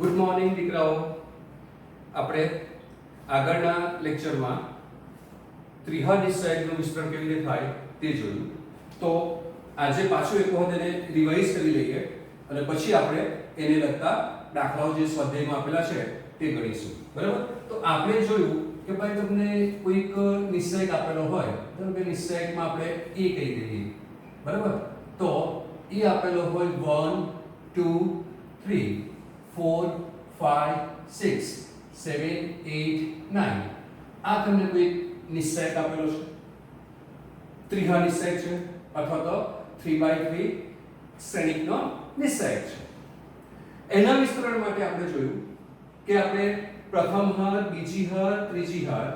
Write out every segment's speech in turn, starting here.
Good morning દીકરાઓ. આપણે આગળના લેક્ચરમાં ત્રિહા નિશ્ચયકનું વિસ્તરણ કેવી રીતે થાય તે જોયું. તો આજે પાછું એક વખત એને રિવાઇઝ કરી લઈએ અને પછી આપણે એને લગતા દાખલાઓ જે સ્વાધ્યાયમાં આપેલા છે તે ગણીશું. બરાબર? તો આપણે જોયું કે ભાઈ તમને કોઈક નિશ્ચયક આપેલો હોય, ધારો કે નિશ્ચયકમાં આપણે a કહી દઈએ. બરાબર? તો એ આપેલો હોય 1 2 3 4 5 6 7 8 9. આ તમને કોઈ નિશ્ચયક આપેલો છે, ત્રિહા નિશ્ચયક છે અથવા તો 3/3 શ્રેણિકનો નિશ્ચયક છે. એના વિસ્તરણ માટે આપણે જોયું કે આપણે પ્રથમ હાર, બીજી હાર, ત્રીજી હાર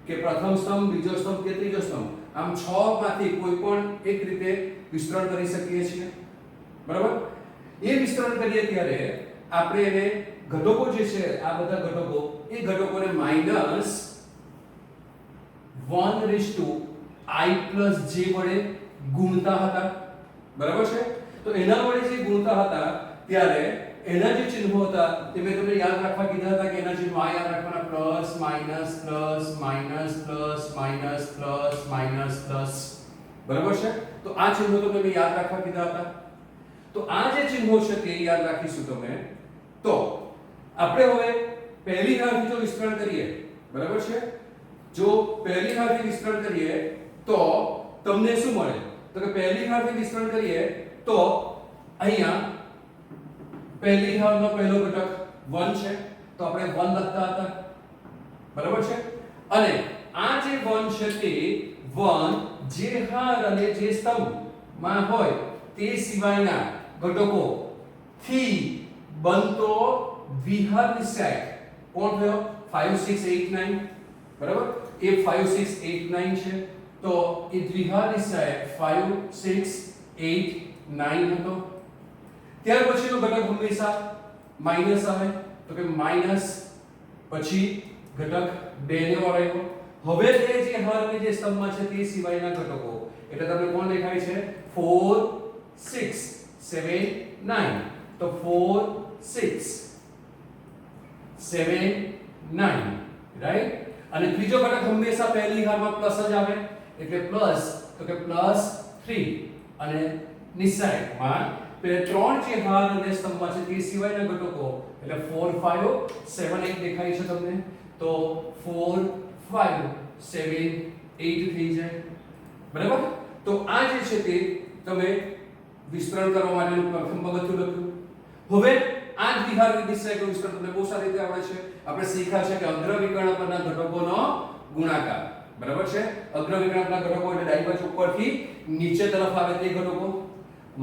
કે પ્રથમ સ્તંભ, બીજો સ્તંભ કે ત્રીજો સ્તંભ, આમ 6 માંથી કોઈ પણ એક રીતે વિસ્તરણ કરી શકીએ છીએ. બરાબર? એ વિસ્તરણ કરીએ ત્યારે આપણે એને ઘટકો જે છે, આ બધા ઘટકો, એ ઘટકોને માઈનસ 1:i + j વડે ગુણતા હતા. બરાબર છે? તો એના વડે જે ગુણતા હતા ત્યારે એના જે ચિહ્નો હતા તે મેં તમને યાદ રાખવા કીધા હતા કે એના ચિહ્નો આ યાદ રાખવાના, plus minus plus minus plus minus plus minus plus. બરાબર છે? તો આ ચિહ્નો તમને મેં યાદ રાખવા કીધા હતા. તો આ જે ચિહ્નો છે તે યાદ રાખીશું તમે. તો આપણે હવે પહેલી હારથી જો વિસ્તરણ કરીએ, બરાબર છે, જો પહેલી હારથી વિસ્તરણ કરીએ તો તમને શું મળે? તો કે પહેલી હારથી વિસ્તરણ કરીએ તો અહીંયા પહેલી હારનો પહેલો ઘટક 1 છે, તો આપણે 1 લખતા હતા. બરાબર છે? અને આ જે 1 છે તે 1 જે હાર અને જે સ્તંભમાં હોય તે સિવાયના ઘટકો થી બનતો દ્વિહાર નિશ્ચયક કોણ થયો? 5 6 8 9. બરાબર? એ 5 6 8 9 છે, તો એ દ્વિહાર નિશ્ચયક 5 6 8 9 હતો. ત્યાર પછીનો ઘટક હંમેશા માઈનસ આવે, તો કે માઈનસ પછી ઘટક 2 ને વળાયો. હવે તે જે હાર અને જે સ્તંભમાં છે તે સિવાયના ઘટકો એટલે તમને કોણ દેખાય છે? 4 6 7 9. તો 4 6 7 9, રાઈટ? અને ત્રીજો ઘટક હંમેશા પહેલી હારમાં પ્લસ જ આવે એટલે પ્લસ, તો કે +3. અને નિશ્ચયકમાં પેલે ત્રણ જે હાર અને સ્તંભમાં છે તે સિવાયના ઘટકો એટલે 4 5 7 8 દેખાય છે તમને. તો 4 5 7 8 થઈ જાય. બરાબર? તો આ જે છે તે તમે વિસ્તરણ કરવા માટેનું પ્રથમ પગથિયું લખ્યું. હવે આ દ્વિહાર નિશ્ચયકનું વિસ્તરણ તમને બહુ સારી રીતે આવડે છે. આપણે શીખ્યા છે કે અગ્ર વિકર્ણ પરના ઘટકોનો ગુણાકાર. બરાબર છે? અગ્ર વિકર્ણ પરના ઘટકો એટલે ડાબી બાજુ ઉપરથી નીચે તરફ આવે તે ઘટકો,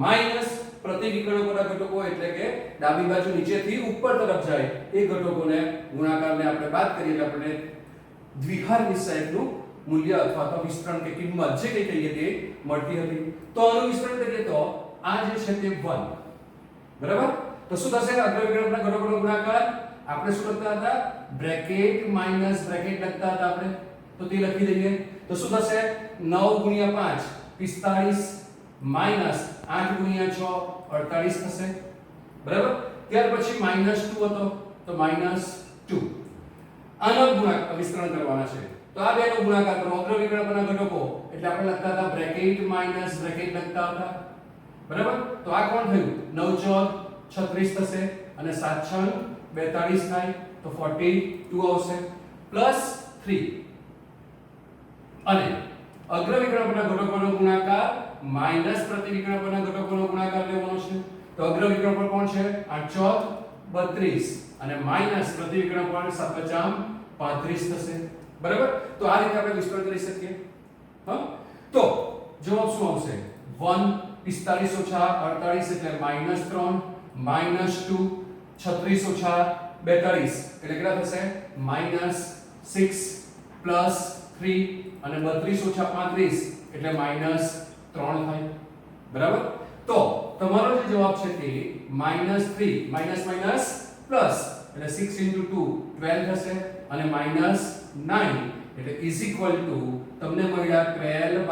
માઈનસ પ્રતિ વિકર્ણ પરના ઘટકો એટલે કે ડાબી બાજુ નીચેથી ઉપર તરફ જાય એ ઘટકોને ગુણાકારને આપણે બાદ કરીએ એટલે આપણે દ્વિહાર નિશ્ચયકનું મૂલ્ય અથવા તો વિસ્તરણ કે કિંમત જે કંઈ કહીએ તે મળતી હતી. તો આનું વિસ્તરણ કરીએ તો આ જે છે તે 1. બરાબર? તો શું થશે? અગ્ર વિકર્ણના ઘટકોનો ગુણાકાર આપણે શું લખતા હતા? બ્રેકેટ માઈનસ બ્રેકેટ લખતા હતા આપણે, તો તે લખી દઈએ. તો શું થશે? 9 × 5 45 માઈનસ 8 × 6 48 થશે. બરાબર? ત્યાર પછી -2 હતો, તો -2. આનો ગુણાકાર વિસ્તરણ કરવાના છે. તો આ બેનો ગુણાકાર કરો. અગ્ર વિકર્ણ પરના ઘટકો એટલે આપણે લખતા હતા બ્રેકેટ માઈનસ બ્રેકેટ લખતા હતા. બરાબર? તો આ કોણ થયું? 9 4 36 થશે અને 7 6 42 થાય, તો 42 આવશે +3. અને અગ્ર વિકર્ણ પરના ઘટકોનો ગુણાકાર માઈનસ પ્રતિ વિકર્ણ પરના ઘટકોનો ગુણાકાર લેવાનો છે. તો અગ્ર વિકર્ણ પર કોણ છે? 8 4 32 અને માઈનસ પ્રતિ વિકર્ણ પર 7 5 35 થશે. બરાબર? તો આ રીતે આપણે વિસ્તરણ કરી શકીએ. હા? તો જવાબ શું આવશે? 1 45 - 48 એટલે -3 -2 36 - 42 એટલે કેટલા થશે? -6 +3 અને 32 - 35 એટલે -3 થાય. બરાબર? તો તમારો જે જવાબ છે તે -3 માઈનસ માઈનસ પ્લસ એટલે 6 * 2 12 થશે અને -9 એટલે તમને મળ્યા 12 -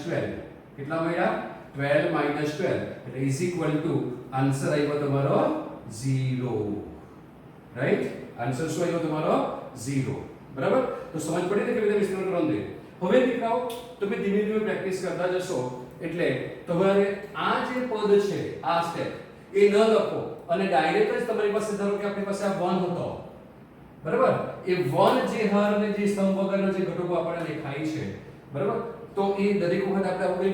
12. કેટલા મળ્યા? 12 - 12 એટલે આન્સર આવ્યો તમારો 0. રાઈટ આન્સર શું આવ્યો તમારો 0 બરાબર તો સમજ પડી ને કેવી રીતે વિસ્તરણ કરવાનું છે હવે દીકરાઓ તમે ધીમે ધીમે પ્રેક્ટિસ કરતા જશો એટલે તમારે આ જે પદ છે આ સ્ટેપ એ ન લખો અને ડાયરેક્ટ જ તમારી પાસે ધારો કે આપણી પાસે આ 1 હતો બરાબર એ 1 જે હાર અને જે સ્તંભ વગરના જે ઘટકો આપણને દેખાય છે બરાબર તો એ દરેક વખત આપણે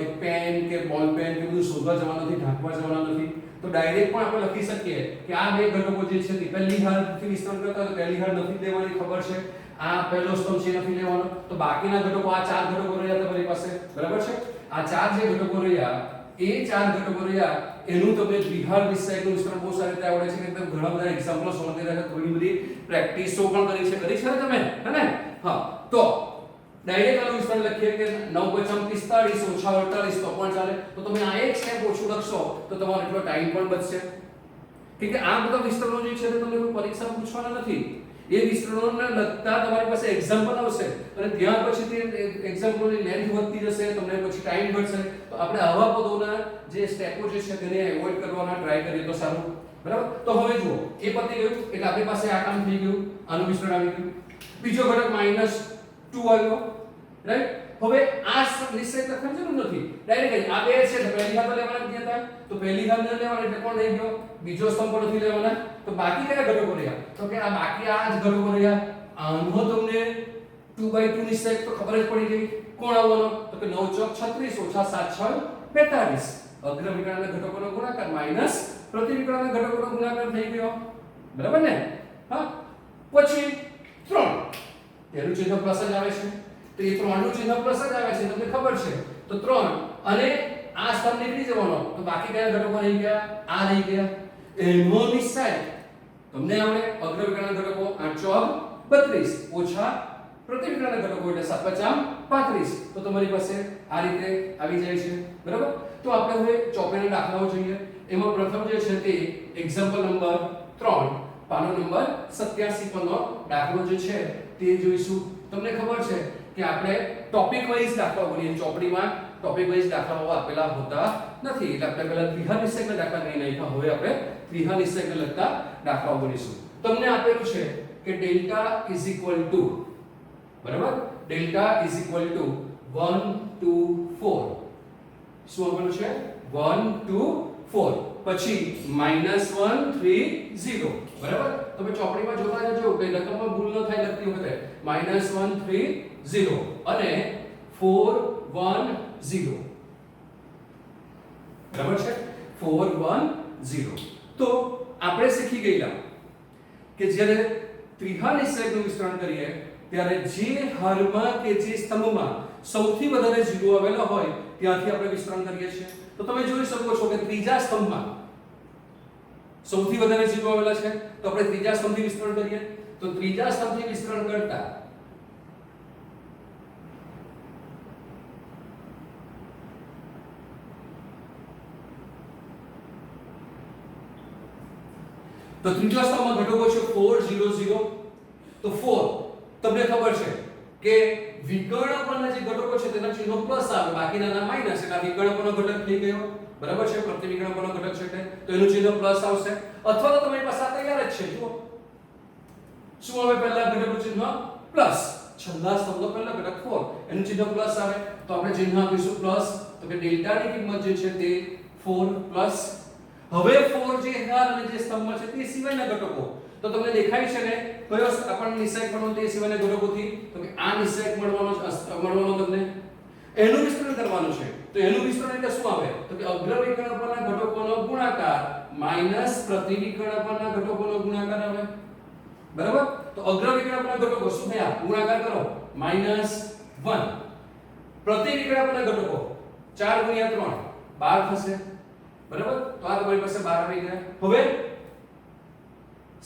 એક પેન કે બોલ પેન કે બધું શોધવા જવાનું નથી ઢાંકવા જવાનું નથી તો ડાયરેક્ટ પણ આપણે લખી શકીએ કે આ બે ઘટકો જે છે તે પહેલી હારથી વિસ્તરણ કરતા તો પહેલી હાર નથી લેવાની ખબર છે આ પહેલો સ્તંભ છે નથી લેવાનો તો બાકીના ઘટકો આ ચાર ઘટકો રહ્યા તમારી પાસે બરાબર છે આ ચાર જે ઘટકો રહ્યા એ ચાર ઘટકો રહ્યા એનું તમે દ્વિહાર નિશ્ચયકનું વિસ્તરણ બહુ સારી રીતે આવડે છે કે તમે ઘણા બધા એક્ઝામ્પલો સોલ્વ કર્યા છે ઘણી બધી પ્રેક્ટિસો પણ કરી છે ને તમે હે ને હા તો ડાયરેક્ટ આનું વિસ્તરણ લખીએ કે 9 × 45 ઓછા 48 તો પણ ચાલે તો તમે આ એક સ્ટેપ ઓછું લખશો તો તમારો એટલો ટાઈમ પણ બચશે કે આ બધા વિસ્તરણો જે છે તે તમને કોઈ પરીક્ષામાં પૂછવાના નથી એ વિસ્તરણોને લગતા તમારી પાસે એક્ઝામ્પલ આવશે અને ત્યાર પછી તે એક્ઝામ્પલોની લેન્થ વધતી જશે તમને પછી ટાઈમ ઘટશે તો આપણે આવા પદોના જે સ્ટેપો જે છે તેને એવોઇડ કરવાના ટ્રાય કરીએ તો સારું બરાબર તો હવે જુઓ એ પતી ગયું એટલે આપણી પાસે આ કામ થઈ ગયું આનું વિસ્તરણ આવી ગયું બીજો ઘટક -2 આવ્યો રાઈટ હવે આ નિશ્ચય લખવાની જરૂર નથી ડાયરેક્ટ આ બે છે તો પહેલી હાર લેવાના ક્યાં હતા તો પહેલી હાર ન લેવાના એટલે કોણ રહી ગયો બીજો સ્તંભ નથી લેવાના તો બાકી કયા ઘટકો રહ્યા તો કે આ બાકી આ જ ઘટકો રહ્યા આનો તમને 2/2 નિશ્ચય તો ખબર જ પડી ગઈ કોણ આવવાનો તો કે 9 × 36 ઓછા 7 × 42 અગ્ર વિકર્ણના ઘટકોનો ગુણાકાર માઈનસ પ્રતિ વિકર્ણના ઘટકોનો ગુણાકાર થઈ ગયો બરાબર ને હા પછી 3 તેનું ચિહ્ન પ્લસ જ આવે છે તો એ 3 નું ચિહ્ન પ્લસ જ આવે છે તમને ખબર છે તો 3 અને આ સ્તંભ નીકળી જવાનો તો બાકી કયા ઘટકો રહી ગયા આ રહી ગયા એનો નિશ્ચય તમને આવડે અગ્ર વિકર્ણના ઘટકો 8 × 32 ઓછા પ્રતિ વિકર્ણના ઘટકો એટલે 7 × 35 તો તમારી પાસે આ રીતે આવી જાય છે બરાબર તો આપણે હવે ચોપડીના દાખલાઓ જોઈએ એમાં પ્રથમ જે છે તે એક્ઝામ્પલ નંબર 3 પાનો નંબર 87 પરનો દાખલો જે છે તે જોઈશું તમને ખબર છે કે આપણે ટોપિક વાઇઝ દાખલાઓ ગણીએ ચોપડીમાં ટોપિક વાઇઝ દાખલાઓ આપેલા હોતા નથી એટલે આપણે પહેલા દ્વિહાર નિશ્ચયકના દાખલા ગણી નાખ્યા હવે આપણે દ્વિહાર નિશ્ચયકને લગતા દાખલાઓ ગણીશું તમને આપેલું છે કે ડેલ્ટા બરાબર ડેલ્ટા 1 2 4 શું આપેલું છે 1 2 4 પછી -1 3 0 બરાબર તમે ચોપડીમાં જોતા જજો કે રકમમાં ભૂલ ન થાય લખતી વખતે -1 3 0 અને 4 1 0 બરાબર છે 4 1 0 તો આપણે શીખી ગયેલા કે જ્યારે ત્રિહાર નિશ્ચયકનું વિસ્તરણ કરીએ ત્યારે જે હારમાં કે જે સ્તંભમાં સૌથી વધારે 0 આવેલા હોય ત્યાંથી આપણે વિસ્તરણ કરીએ છીએ તો તમે જોઈ શકો છો કે ત્રીજા સ્તંભમાં સૌથી વધારે 0 આવેલા છે તો આપણે ત્રીજા સ્તંભથી વિસ્તરણ કરીએ તો ત્રીજા સ્તંભથી વિસ્તરણ કરતા તો ત્રીજા સ્તંભમાં ઘટકો છે 4 0 0 તો 4 તમને ખબર છે કે વિકર્ણ પરના જે ઘટકો છે તેના ચિહ્નો પ્લસ આવે બાકીના માઈનસ એટલે વિકર્ણ પરનો ઘટક થઈ ગયો બરાબર છે પ્રતિ વિકર્ણ પરનો ઘટક છે તો એનું ચિહ્ન પ્લસ આવશે અથવા તો તમારી પાસે તૈયાર જ છે જુઓ શું આવે પહેલા ઘટકનું ચિહ્ન પ્લસ છેલ્લા સ્તંભનો પહેલો ઘટક 4 એનું ચિહ્ન પ્લસ આવે તો આપણે ચિહ્ન આપીશું પ્લસ તો કે ડેલ્ટાની કિંમત જે છે તે 4 પ્લસ હવે 4 જે હાર અને જે સ્તંભમાં છે તે સિવાયના ઘટકો તો તમને દેખાય છે ને કયો આપણને નિશ્ચયક મળવાનો તે સિવાયના ઘટકોથી તો કે આ નિશ્ચયક મળવાનો તમને એનું વિસ્તરણ કરવાનું છે તો એનું વિસ્તરણ એટલે શું આવે તો કે અગ્ર વિકર્ણ પરના ઘટકોનો ગુણાકાર માઈનસ પ્રતિ વિકર્ણ પરના ઘટકોનો ગુણાકાર આવે બરાબર તો અગ્ર વિકર્ણ પરના ઘટકો શું થયા ગુણાકાર કરો -1 પ્રતિ વિકર્ણ પરના ઘટકો 4 × 3 12 થશે બરાબર તો આ તમારી પાસે 12 આવી ગયા હવે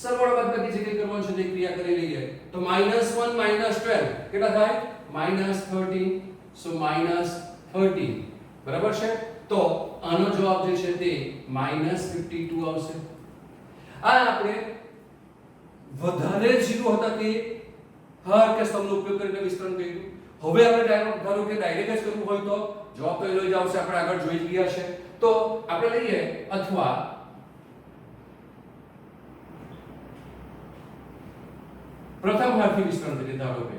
સરવાળો બાદબાકી જે કંઈ કરવાનું છે તે ક્રિયા કરી લઈએ તો -1 -12 કેટલા થાય -13 સો -13 બરાબર છે તો આનો જવાબ જે છે તે -52 આવશે આ આપણે વધારે 0 હતા તે હાર કે સ્તંભનો ઉપયોગ કરીને વિસ્તરણ કર્યું હવે આપણે ધારો કે ડાયરેક્ટ જ કરવું હોય તો જવાબ તો એનો જ આવશે આપણે આગળ જોઈ ગયા છે તો આપણે લઈએ અથવા પ્રથમ હારથી વિસ્તરણ કરીએ. ધારો કે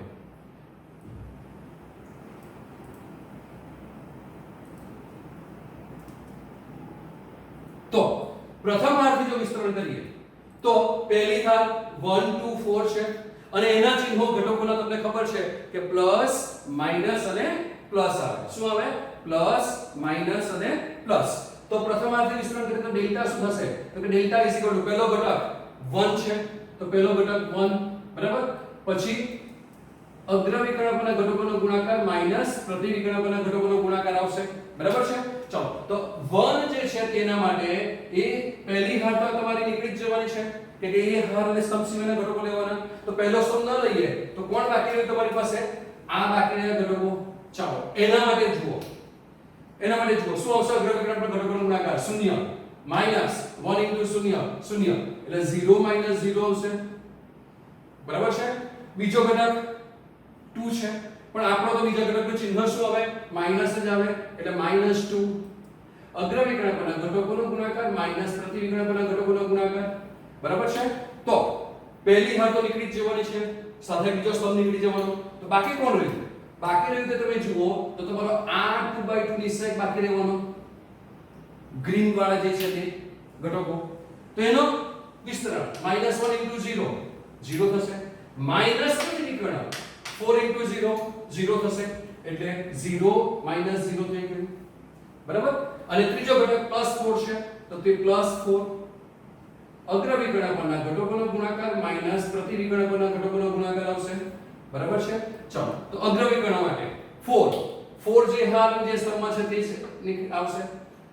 તો પ્રથમ હારથી જો વિસ્તરણ કરીએ તો પહેલી હાર 1 2 4 છે અને એના ચિહ્નો ઘટકોના તમને ખબર છે કે પ્લસ માઈનસ અને પ્લસ આવે. શું આવે? પ્લસ માઈનસ અને પ્લસ. તો પ્રથમ હારથી વિસ્તરણ કરીએ તો ડેલ્ટા શું થશે? તો કે ડેલ્ટા ઇઝ ઇક્વલ ટુ પહેલો ઘટક 1 છે તો પહેલો ઘટક 1 બરાબર. પછી અગ્ર વિકર્ણકના ઘટકોનો ગુણાકાર માઈનસ પ્રતિ વિકર્ણકના ઘટકોનો ગુણાકાર આવશે. બરાબર છે. ચલો તો 1 જે છે તેના માટે એ પહેલી હાર તો તમારી નીકળી જ જવાની છે કે એ હાર અને સ્તંભ સિવાયના ઘટકો લેવાના. તો પહેલો સ્તંભ ન લઈએ તો કોણ બાકી રહ્યું તમારી પાસે? આ બાકી રહ્યા ઘટકો. ચાલો એના માટે જુઓ શું આવશે? અગ્ર વિકર્ણકના ઘટકોનો ગુણાકાર 0 માઈનસ 1 ઇન્ટુ 0 0 એટલે 0 માઈનસ 0 આવશે. બરાબર છે. બીજો ઘટક 2 છે પણ આપણો તો બીજા ઘટકનું ચિહ્ન શું આવે? માઈનસ જ આવે એટલે -2. અગ્ર વિકર્ણકના ઘટકોનો ગુણાકાર માઈનસ પ્રતિ વિકર્ણકના ઘટકોનો ગુણાકાર. બરાબર છે. તો પહેલી હાર તો નીકળી જ જવાની છે સાથે બીજો સ્તંભ નીકળી જવાનો. તો બાકી કોણ રહ્યું? બાકી રહ્યું તે તમે જુઓ તો તમારો આ 2/2 નિશ્ચય બાકી રહેવાનો. ગ્રીન વાળા જે છે તે ઘટકો. તો એનો વિસ્તરણ -1 ઇન્ટુ 0 0 થશે. માઈનસ પ્રતિ વિકર્ણક 4 ઇન્ટુ 0 0 થશે એટલે 0 માઈનસ 0 થઈ ગયું. બરાબર. અને ત્રીજો ઘટક +4 છે તો તે +4. અગ્ર વિકર્ણકોના ઘટકોનો ગુણાકાર માઈનસ પ્રતિ વિકર્ણકોના ઘટકોનો ગુણાકાર આવશે. બરાબર છે. ચલો તો અગ્ર વિકર્ણ માટે 4 જે હાર જે સ્તંભમાં છે તે આવશે.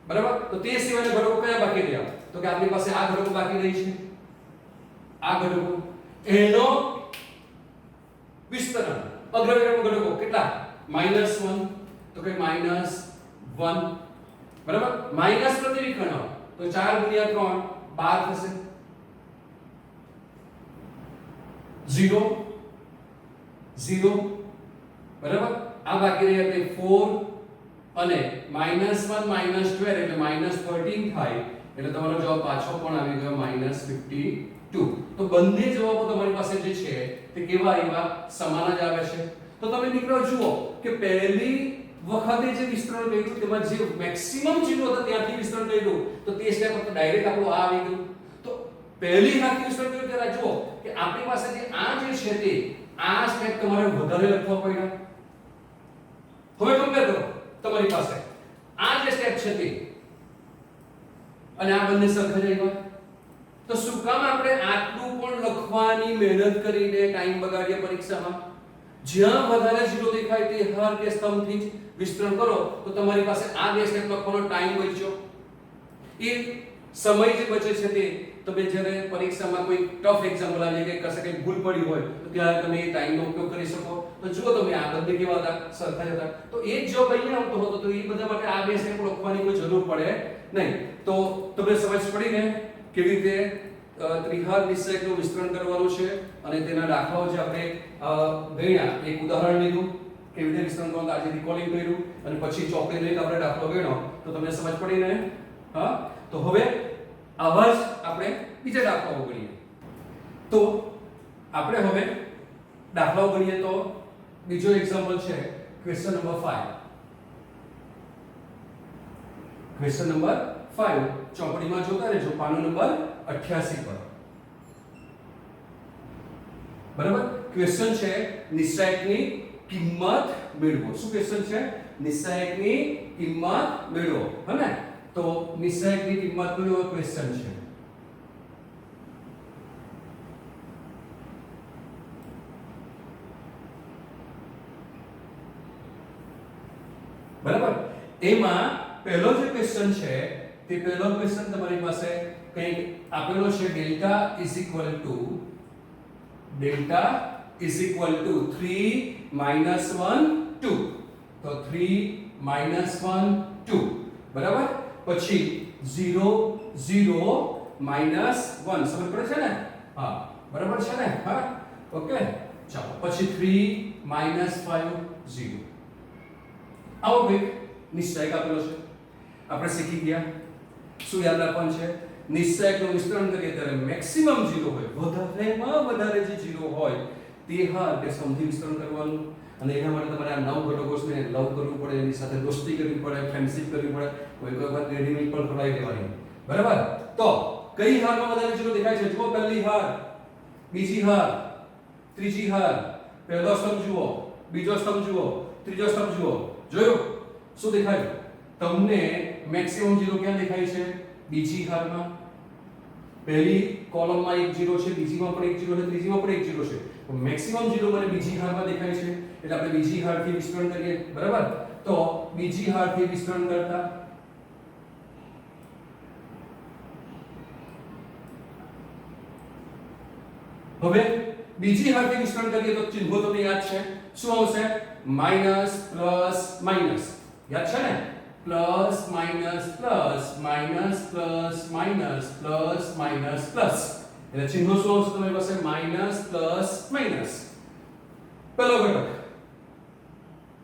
બરાબર. તો તે સિવાયના ઘટકો કયા બાકી રહ્યા? તો કે આપણી પાસે આ ઘટકો બાકી રહી છે. આ ઘટકો એનો વિસ્તરણ અગ્ર વિકર્ણ ઘટકો કેટલા? -1 તો કે -1 બરાબર. માઈનસ પ્રતિ વિકર્ણ તો 4 ગુણ્યા 3 12 થશે. 0 0 બરાબર. આ બાકી રહ્યા તે 4 અને -1 -12 એટલે -13 થાય એટલે તમારો જવાબ પાછો પણ આવી ગયો -52. તો બંને જવાબો તમારી પાસે જે છે તે કેવા આવ્યા? સમાન જ આવે છે. તો તમે મિત્રો જુઓ કે પહેલી વખતે જે વિસ્તરણ કર્યું તેમાં જે મેક્સિમમ ચિહ્નો હતા ત્યાંથી વિસ્તરણ કર્યું તો તે સ્ટેપ પર ડાયરેક્ટ આપણું આ આવી ગયું. તો પહેલી હાથથી વિસ્તરણ કર્યું ત્યારે જુઓ કે આપણી પાસે જે આ જે છે તે આ સ્ટેપ તમારે વધારે લખવા પડ્યા. હવે કમ્પેર કરો તમારી પાસે આ જે સ્ટેપ છે તે અને આ બંને સરખા જ આવ્યા. તો શું કામ આપણે આટલું પણ લખવાની મહેનત કરીને ટાઈમ બગાડીએ પરીક્ષામાં? જ્યાં વધારે જીરો દેખાય તે હાર કે સ્તંભથી જ વિસ્તરણ કરો તો તમારી પાસે આ બે સ્ટેપ લખવાનો ટાઈમ બચ્યો. એ સમય જે બચે છે તે તમે જ્યારે પરીક્ષામાં કોઈ ટફ એક્ઝામ્પલ આવી કે કશે કંઈ ભૂલ પડી હોય તો ત્યારે તમે એ ટાઈમનો ઉપયોગ કરી શકો. તો જુઓ તમે આ બંને કેવા હતા? સરખા જ હતા. તો એ જ જોબ અહીંયા આવતો હતો તો એ બધા માટે આ બે સ્ટેપ લખવાની કોઈ જરૂર પડે નહીં. તો તમને સમજ પડી ને કેવી રીતે ત્રિહાર નિશ્ચયકનું વિસ્તરણ કરવાનું છે અને તેના દાખલાઓ જે આપણે ગણ્યા એક ઉદાહરણ લીધું કેવી રીતે વિસ્તરણ કરવાનું આજે રિકોલિંગ કર્યું અને પછી ચોકડી લઈને આપણે દાખલો ગણ્યો તો તમને સમજ પડી ને? હા. તો હવે આવા જ આપણે બીજા દાખલાઓ ગણીએ. તો આપણે હવે દાખલાઓ ગણીએ તો બીજો એક્ઝામ્પલ છે ક્વેશ્ચન નંબર 5. ક્વેશ્ચન નંબર 5 ચોપડીમાં જોતા રહેજો પાનો નંબર 88 પર. બરાબર. ક્વેશ્ચન છે નિશ્ચાયકની કિંમત મેળવો. શું ક્વેશ્ચન છે? નિશ્ચાયકની કિંમત મેળવો. હે ને? તો નિશ્ચાયકની કિંમત મેળવો ક્વેશ્ચન છે. બરાબર. એમાં પહેલો જે ક્વેશ્ચન છે તે પહેલો ક્વેશ્ચન તમારી પાસે કંઈક આપેલો છે ડેલ્ટા ઇઝ ઇક્વલ ટુ 3 -1 2. તો 3 -1 2 બરાબર. પછી 0 0 -1 સમજ પડે છે ને? હા બરાબર છે ને? હા ઓકે. ચાલો પછી 3 -5 0. આવો કંઈક નિશ્ચયક આપેલો છે. આપણે શીખી ગયા. શું યાદ રાખવાનું છે? નિશ્ચયકનું વિસ્તરણ કરીએ ત્યારે મેક્સિમમ 0 હોય, વધારેમાં વધારે જે 0 હોય તે હાર કે સમથી વિસ્તરણ કરવાનું. અને એના માટે તમારે આ 9 ઘટકોને લવ કરવું પડે, એની સાથે દોસ્તી કરવી પડે, ફ્રેન્ડશિપ કરવી પડે, કોઈ વખત રેડીમેડ પણ ખવડાવી દેવાની. બરાબર? તો કઈ હારમાં વધારે 0 દેખાય છે? જુઓ, પહેલી હાર, બીજી હાર, ત્રીજી હાર, પહેલો સ્તંભ જુઓ, બીજો સ્તંભ જુઓ, ત્રીજો સ્તંભ જુઓ. જોયું? શું દેખાય? તમને મેક્સિમમ 0 ક્યાં દેખાય છે? બીજી હારમાં. પહેલી કોલમમાં એક 0 છે, બીજીમાં પણ એક 0 છે, ત્રીજીમાં પણ એક 0 છે. તો મેક્સિમમ 0 મને બીજી હારમાં દેખાય છે. એટલે આપણે બીજી હારથી વિસ્તરણ કરીએ. બરાબર? તો બીજી હારથી વિસ્તરણ કરતા હવે બીજી હારથી વિસ્તરણ કરીએ તો ચિહ્નો તમને યાદ છે. શું આવશે? Minus plus minus. યાદ છે ને? Plus minus plus minus plus minus plus minus plus. એટલે ચિહ્નો શું આવશે તમારી પાસે? Minus plus minus. પહેલો ઘટક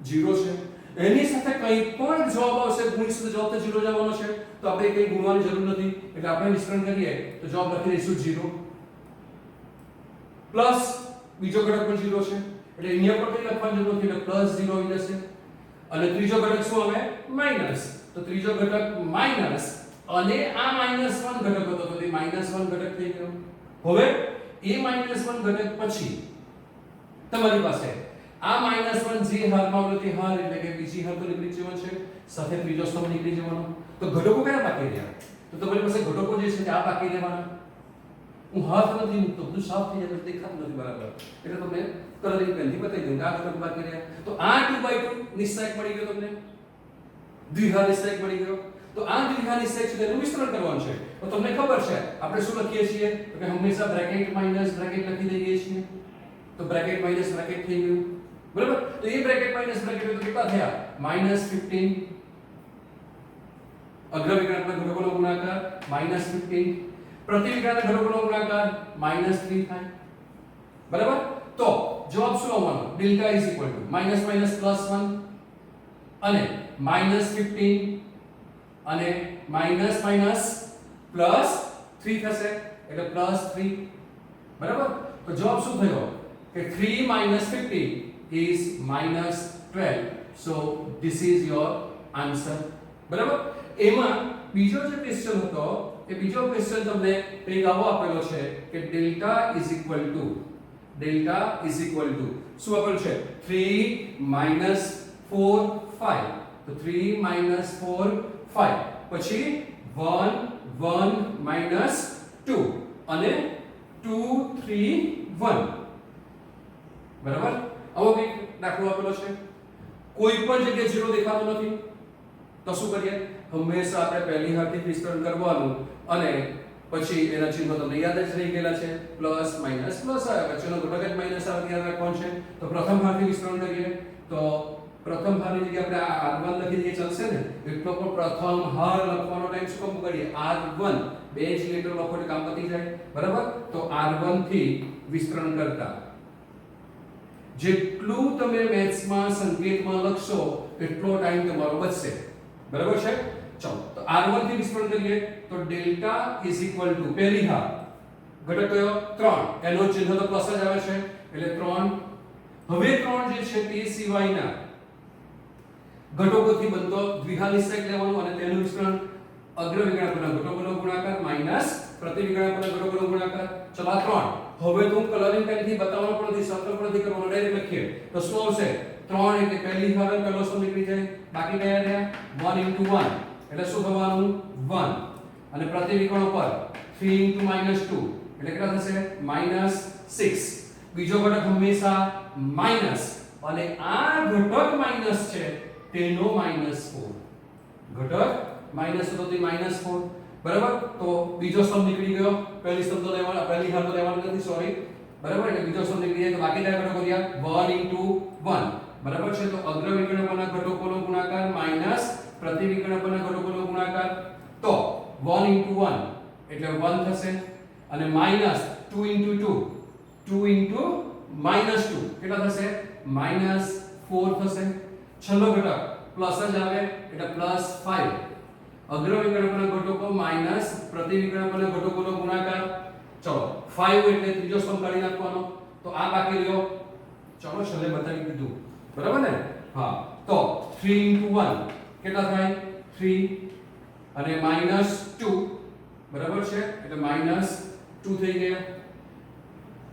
0 છે, એની સાથે કંઈ પણ જવાબ આવશે ગુણ્યા સાથે જવાબ તો 0 જ આવવાનો છે. તો આપણે કંઈ ગુણવાની જરૂર નથી. એટલે આપણે વિસ્તરણ કરીએ તો જવાબ લખી દઈશું 0 પ્લસ બીજો ઘટક પણ 0 છે. એટલે અહીંયા પણ કંઈ લખવાની જરૂર નથી. એટલે પ્લસ 0 આવી જશે. અને ત્રીજો ઘટક શું આવે? માઈનસ. તો ત્રીજો ઘટક માઈનસ અને આ -1 ઘટક હતો તો તે -1 ઘટક થઈ ગયો. હવે એ -1 ઘટક પછી તમારી પાસે આ -1 જે હારમાં આવતો તે હાર એટલે કે બીજી હાર તો નીકળી જવાનો છે, સાથે ત્રીજો સ્તંભ નીકળી જવાનો. તો ઘટકો કયા બાકી રહ્યા? તો તમારી પાસે ઘટકો જે છે તે આ બાકી રહેવાના. હું હાથ નથી મૂકતો, બધું સાફ થઈ જાય, દેખાતું નથી બરાબર. એટલે તમને કલરિંગ પેનથી બતાવી દઉં કે આ ઘટક બાકી રહ્યા. તો આ 2/2 નિશ્ચયક મળી ગયો તમને, દ્વિઘાત નિશ્ચયક મળી ગયો. તો આ દ્વિઘાત નિશ્ચયક છે તેનું વિસ્તરણ કરવાનું છે. તો તમને ખબર છે આપણે શું લખીએ છીએ? તો કે હંમેશા બ્રેકેટ માઈનસ બ્રેકેટ લખી દઈએ છીએ. તો બ્રેકેટ માઈનસ બ્રેકેટ થઈ ગયું. બરાબર? તો એ બ્રેકેટ માઈનસ બ્રેકેટ તો કેટલા થયા? -15. અગ્ર વિકર્ણના ઘટકોનો ગુણાકાર -15, પ્રતિ વિકર્ણના ઘટકોનો ગુણાકાર -3 થાય. બરાબર? તો જવાબ શું આવવાનો? Delta is equal two minus minus plus 1 અને -15 અને માઈનસ માઈનસ પ્લસ 3 થશે. એટલે +3. બરાબર? તો જવાબ શું થયો? કે 3 -15 is -12. So this is your answer. બરાબર? એમાં બીજો જે ક્વેશ્ચન હતો એ બીજો ક્વેશ્ચન તમને એક આવો આપેલો છે કે ડેલ્ટા ઇઝ ઇક્વલ ટુ શું આપેલું છે? 3 4 5. તો 3 4 5 પછી 1 1 2 અને 2 3 1. બરાબર? આવો કંઈક દાખલો આપેલો છે. કોઈ પણ જગ્યાએ 0 દેખાતો નથી. તો શું કરીએ? હંમેશા આપણે પહેલી હારથી વિસ્તરણ કરવાનું અને પછી એના ચિહ્નો તમને યાદ જ રહી ગયેલા છે. પ્લસ માઈનસ પ્લસ આવે, વચ્ચેનો ઘટક જ માઈનસ આવે, યાદ રાખવાનું છે. તો પ્રથમ હારથી વિસ્તરણ કરીએ તો પ્રથમ હારની જગ્યાએ આપણે r1 લખી દઈએ, ચાલશે ને? એટલો પણ પ્રથમ હાર લખવાનો ટાઈમ શું કામ કરીએ? r1 બે જ લેટર લખો એટલે કામ પતી જાય. બરાબર? તો r1 થી વિસ્તરણ કરતા જેટલું તમે મેથ્સમાં સંકેતમાં લખશો એટલો ટાઈમ તમારો બચશે. બરાબર છે? ચલો તો r1 થી વિસ્તરણ કરીએ તો ડેલ્ટા ઇઝ ઇક્વલ ટુ પહેલી હાર ઘટક કયો? 3. એનો ચિહ્ન તો પ્લસ જ આવે છે એટલે 3. હવે 3 જે છે તે સિવાયના ઘટકોથી બનતો દ્વિઘાત નિશ્ચયક લેવાનું અને તેનું વિસ્તરણ અગ્ર વિકર્ણના ઘટકોનો ગુણાકાર માઈનસ પ્રતિ વિકર્ણના ઘટકોનો ગુણાકાર. ચલો આ 3. હવે તો હું કલરિંગ પેનથી બતાવવાનો પણ નથી, સર્કલ પણ નથી કરવાનો, ડાયરેક્ટ લખીએ તો શું આવશે? 3 એટલે પહેલી હાર પહેલો સ્તંભ નીકળી જાય. બાકી કયા રહ્યા? 1 * 1 એટલે શું થવાનું? 1 અને પ્રતિ વિકર્ણ પર 3 * -2 એટલે કેટલા થશે? -6. બીજો ઘટક હંમેશા માઈનસ અને આ ઘટક માઈનસ છે તેનો -4. ઘટક માઈનસ હતો તે -4. બરાબર? તો બીજો સ્તંભ નીકળી ગયો. પહેલી સ્તંભ તો લેવાનો, પહેલી હાર તો લેવાની નથી, સોરી. બરાબર? એટલે બીજો સ્તંભ નીકળી જાય તો બાકી કયા ઘટકો રહ્યા? 1 * 1. બરાબર છે? તો અગ્ર વિકર્ણ પરના ઘટકોનો ગુણાકાર માઈનસ પ્રતિ વિકર્ણ પરના ઘટકોનો ગુણાકાર. તો 1 * 1 એટલે 1 થશે અને માઈનસ 2 * 2 કેટલા થશે? -4 થશે. છેલ્લો ઘટક પ્લસ જ આવે એટલે +5. અગ્રવિકર્ણકના ઘટકો માઈનસ પ્રતિવિકર્ણકના ઘટકોનો ગુણાકાર. ચલો 5 એટલે ત્રીજો સ્તંભ કાઢી નાખવાનો, તો આ બાકી રહ્યો. ચલો છેલ્લે બતાવી દીધું, બરાબર ને? હા, તો 3 * 1 કેટલા થાય? 3 અને -2, બરાબર છે? એટલે -2 થઈ ગયા.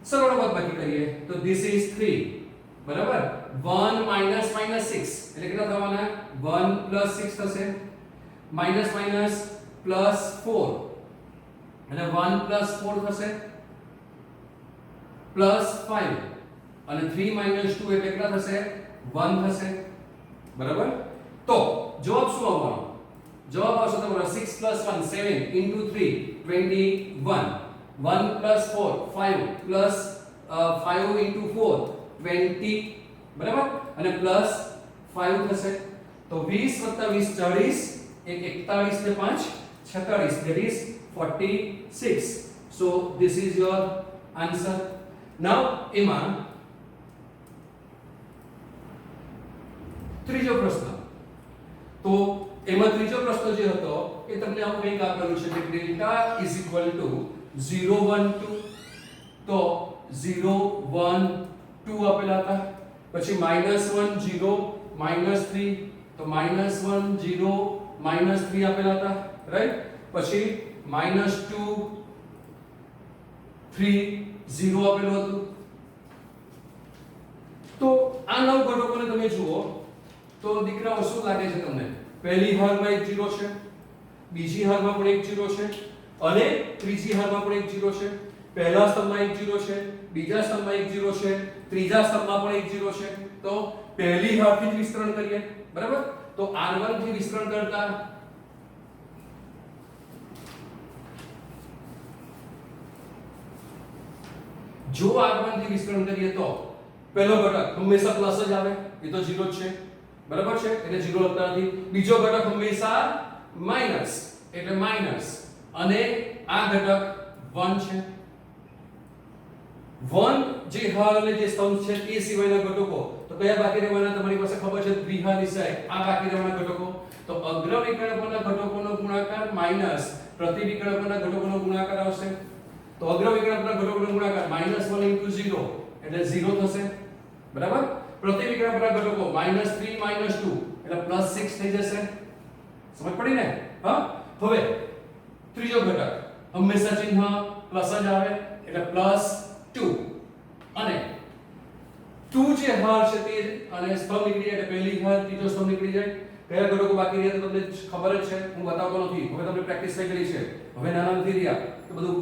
સરળ બાદબાકી કરીએ તો this is 3, બરાબર? 1 - -6 એટલે કેટલા થવાના? 1 + 6 થશે. માઈનસ માઈનસ +4 અને 1 + 4 થશે, +5 અને 3 - 2 એટલે કેટલા થશે? 1 થશે, બરાબર? તો જવાબ શું આવવાનો? જવાબ આવશે તમારો 6 + 1 7 * 3 21, 1 + 4 5 + 5 * 4 20, બરાબર? અને +5 થશે. તો 20 + 20 40, 41 ને 5 46, that is 46. So this is your answer. Now એમાં ત્રીજો પ્રશ્ન, તો એમાં ત્રીજો પ્રશ્ન જે હતો એ તમને આવું કંઈક આપેલું છે કે ડેલ્ટા ઇઝ ઇક્વલ ટુ 0 1 2, તો 0 1 2 આપેલા હતા. પછી -1 0 -3, તો -1 0 -3 આપેલા હતા, રાઈટ? પછી -2 3 0 આપેલું હતું. તો આ નવ ઘટકોને તમે જુઓ તો દીકરાઓ શું લાગે છે તમને? પહેલી હારમાં એક 0 છે, બીજી હારમાં પણ એક 0 છે અને ત્રીજી હારમાં પણ એક 0 છે. પહેલા સ્તંભમાં એક 0 છે, બીજા સ્તંભમાં એક 0 છે, ત્રીજા સ્તંભમાં પણ એક 0 છે. તો પહેલી હારથી જ વિસ્તરણ કરીએ, બરાબર? તો R1 થી વિસ્તરણ કરતા જો R1 થી વિસ્તરણ કરીએ તો પહેલો ઘટક હંમેશા પ્લસ જ આવે, એ તો 0 જ છે, બરાબર છે? એટલે 0 લખતા નથી. બીજો ઘટક હંમેશા માઈનસ એટલે માઈનસ, અને આ ઘટક 1 છે. 1 જે હાર અને જે સ્તંભ છે એ સિવાયના ઘટકો તો કયા બાકી રહેવાના? તમારી પાસે ખબર છે દ્વિહાર નિશાય, આ બાકી રહેવાના ઘટકો. તો અગ્રવિકર્ણકોના ઘટકોનો ગુણાકાર માઈનસ પ્રતિવિકર્ણકોના ઘટકોનો ગુણાકાર આવશે. તો અગ્રવિકર્ણકોના ઘટકોનો ગુણાકાર -1 * 0 એટલે 0 થશે, બરાબર? પ્રતિવિકર્ણકોના ઘટકો -3 - 2 એટલે +6 થઈ જશે. સમજ પડી ને? હા, હવે ત્રીજો ઘટક હંમેશા ચિહ્ન પ્લસ જ આવે એટલે +2, અને 2 જે હાર છે તે અને સ્તંભ નીકળી જાય એટલે પહેલી હાર ત્રીજો સ્તંભ નીકળી જાય. કયા ઘટકો બાકી રહ્યા તો તમને ખબર જ છે, હું બતાવતો નથી. હવે તમને પ્રેક્ટિસ થઈ ગઈ છે, હવે નાના નથી રહ્યા તો બધું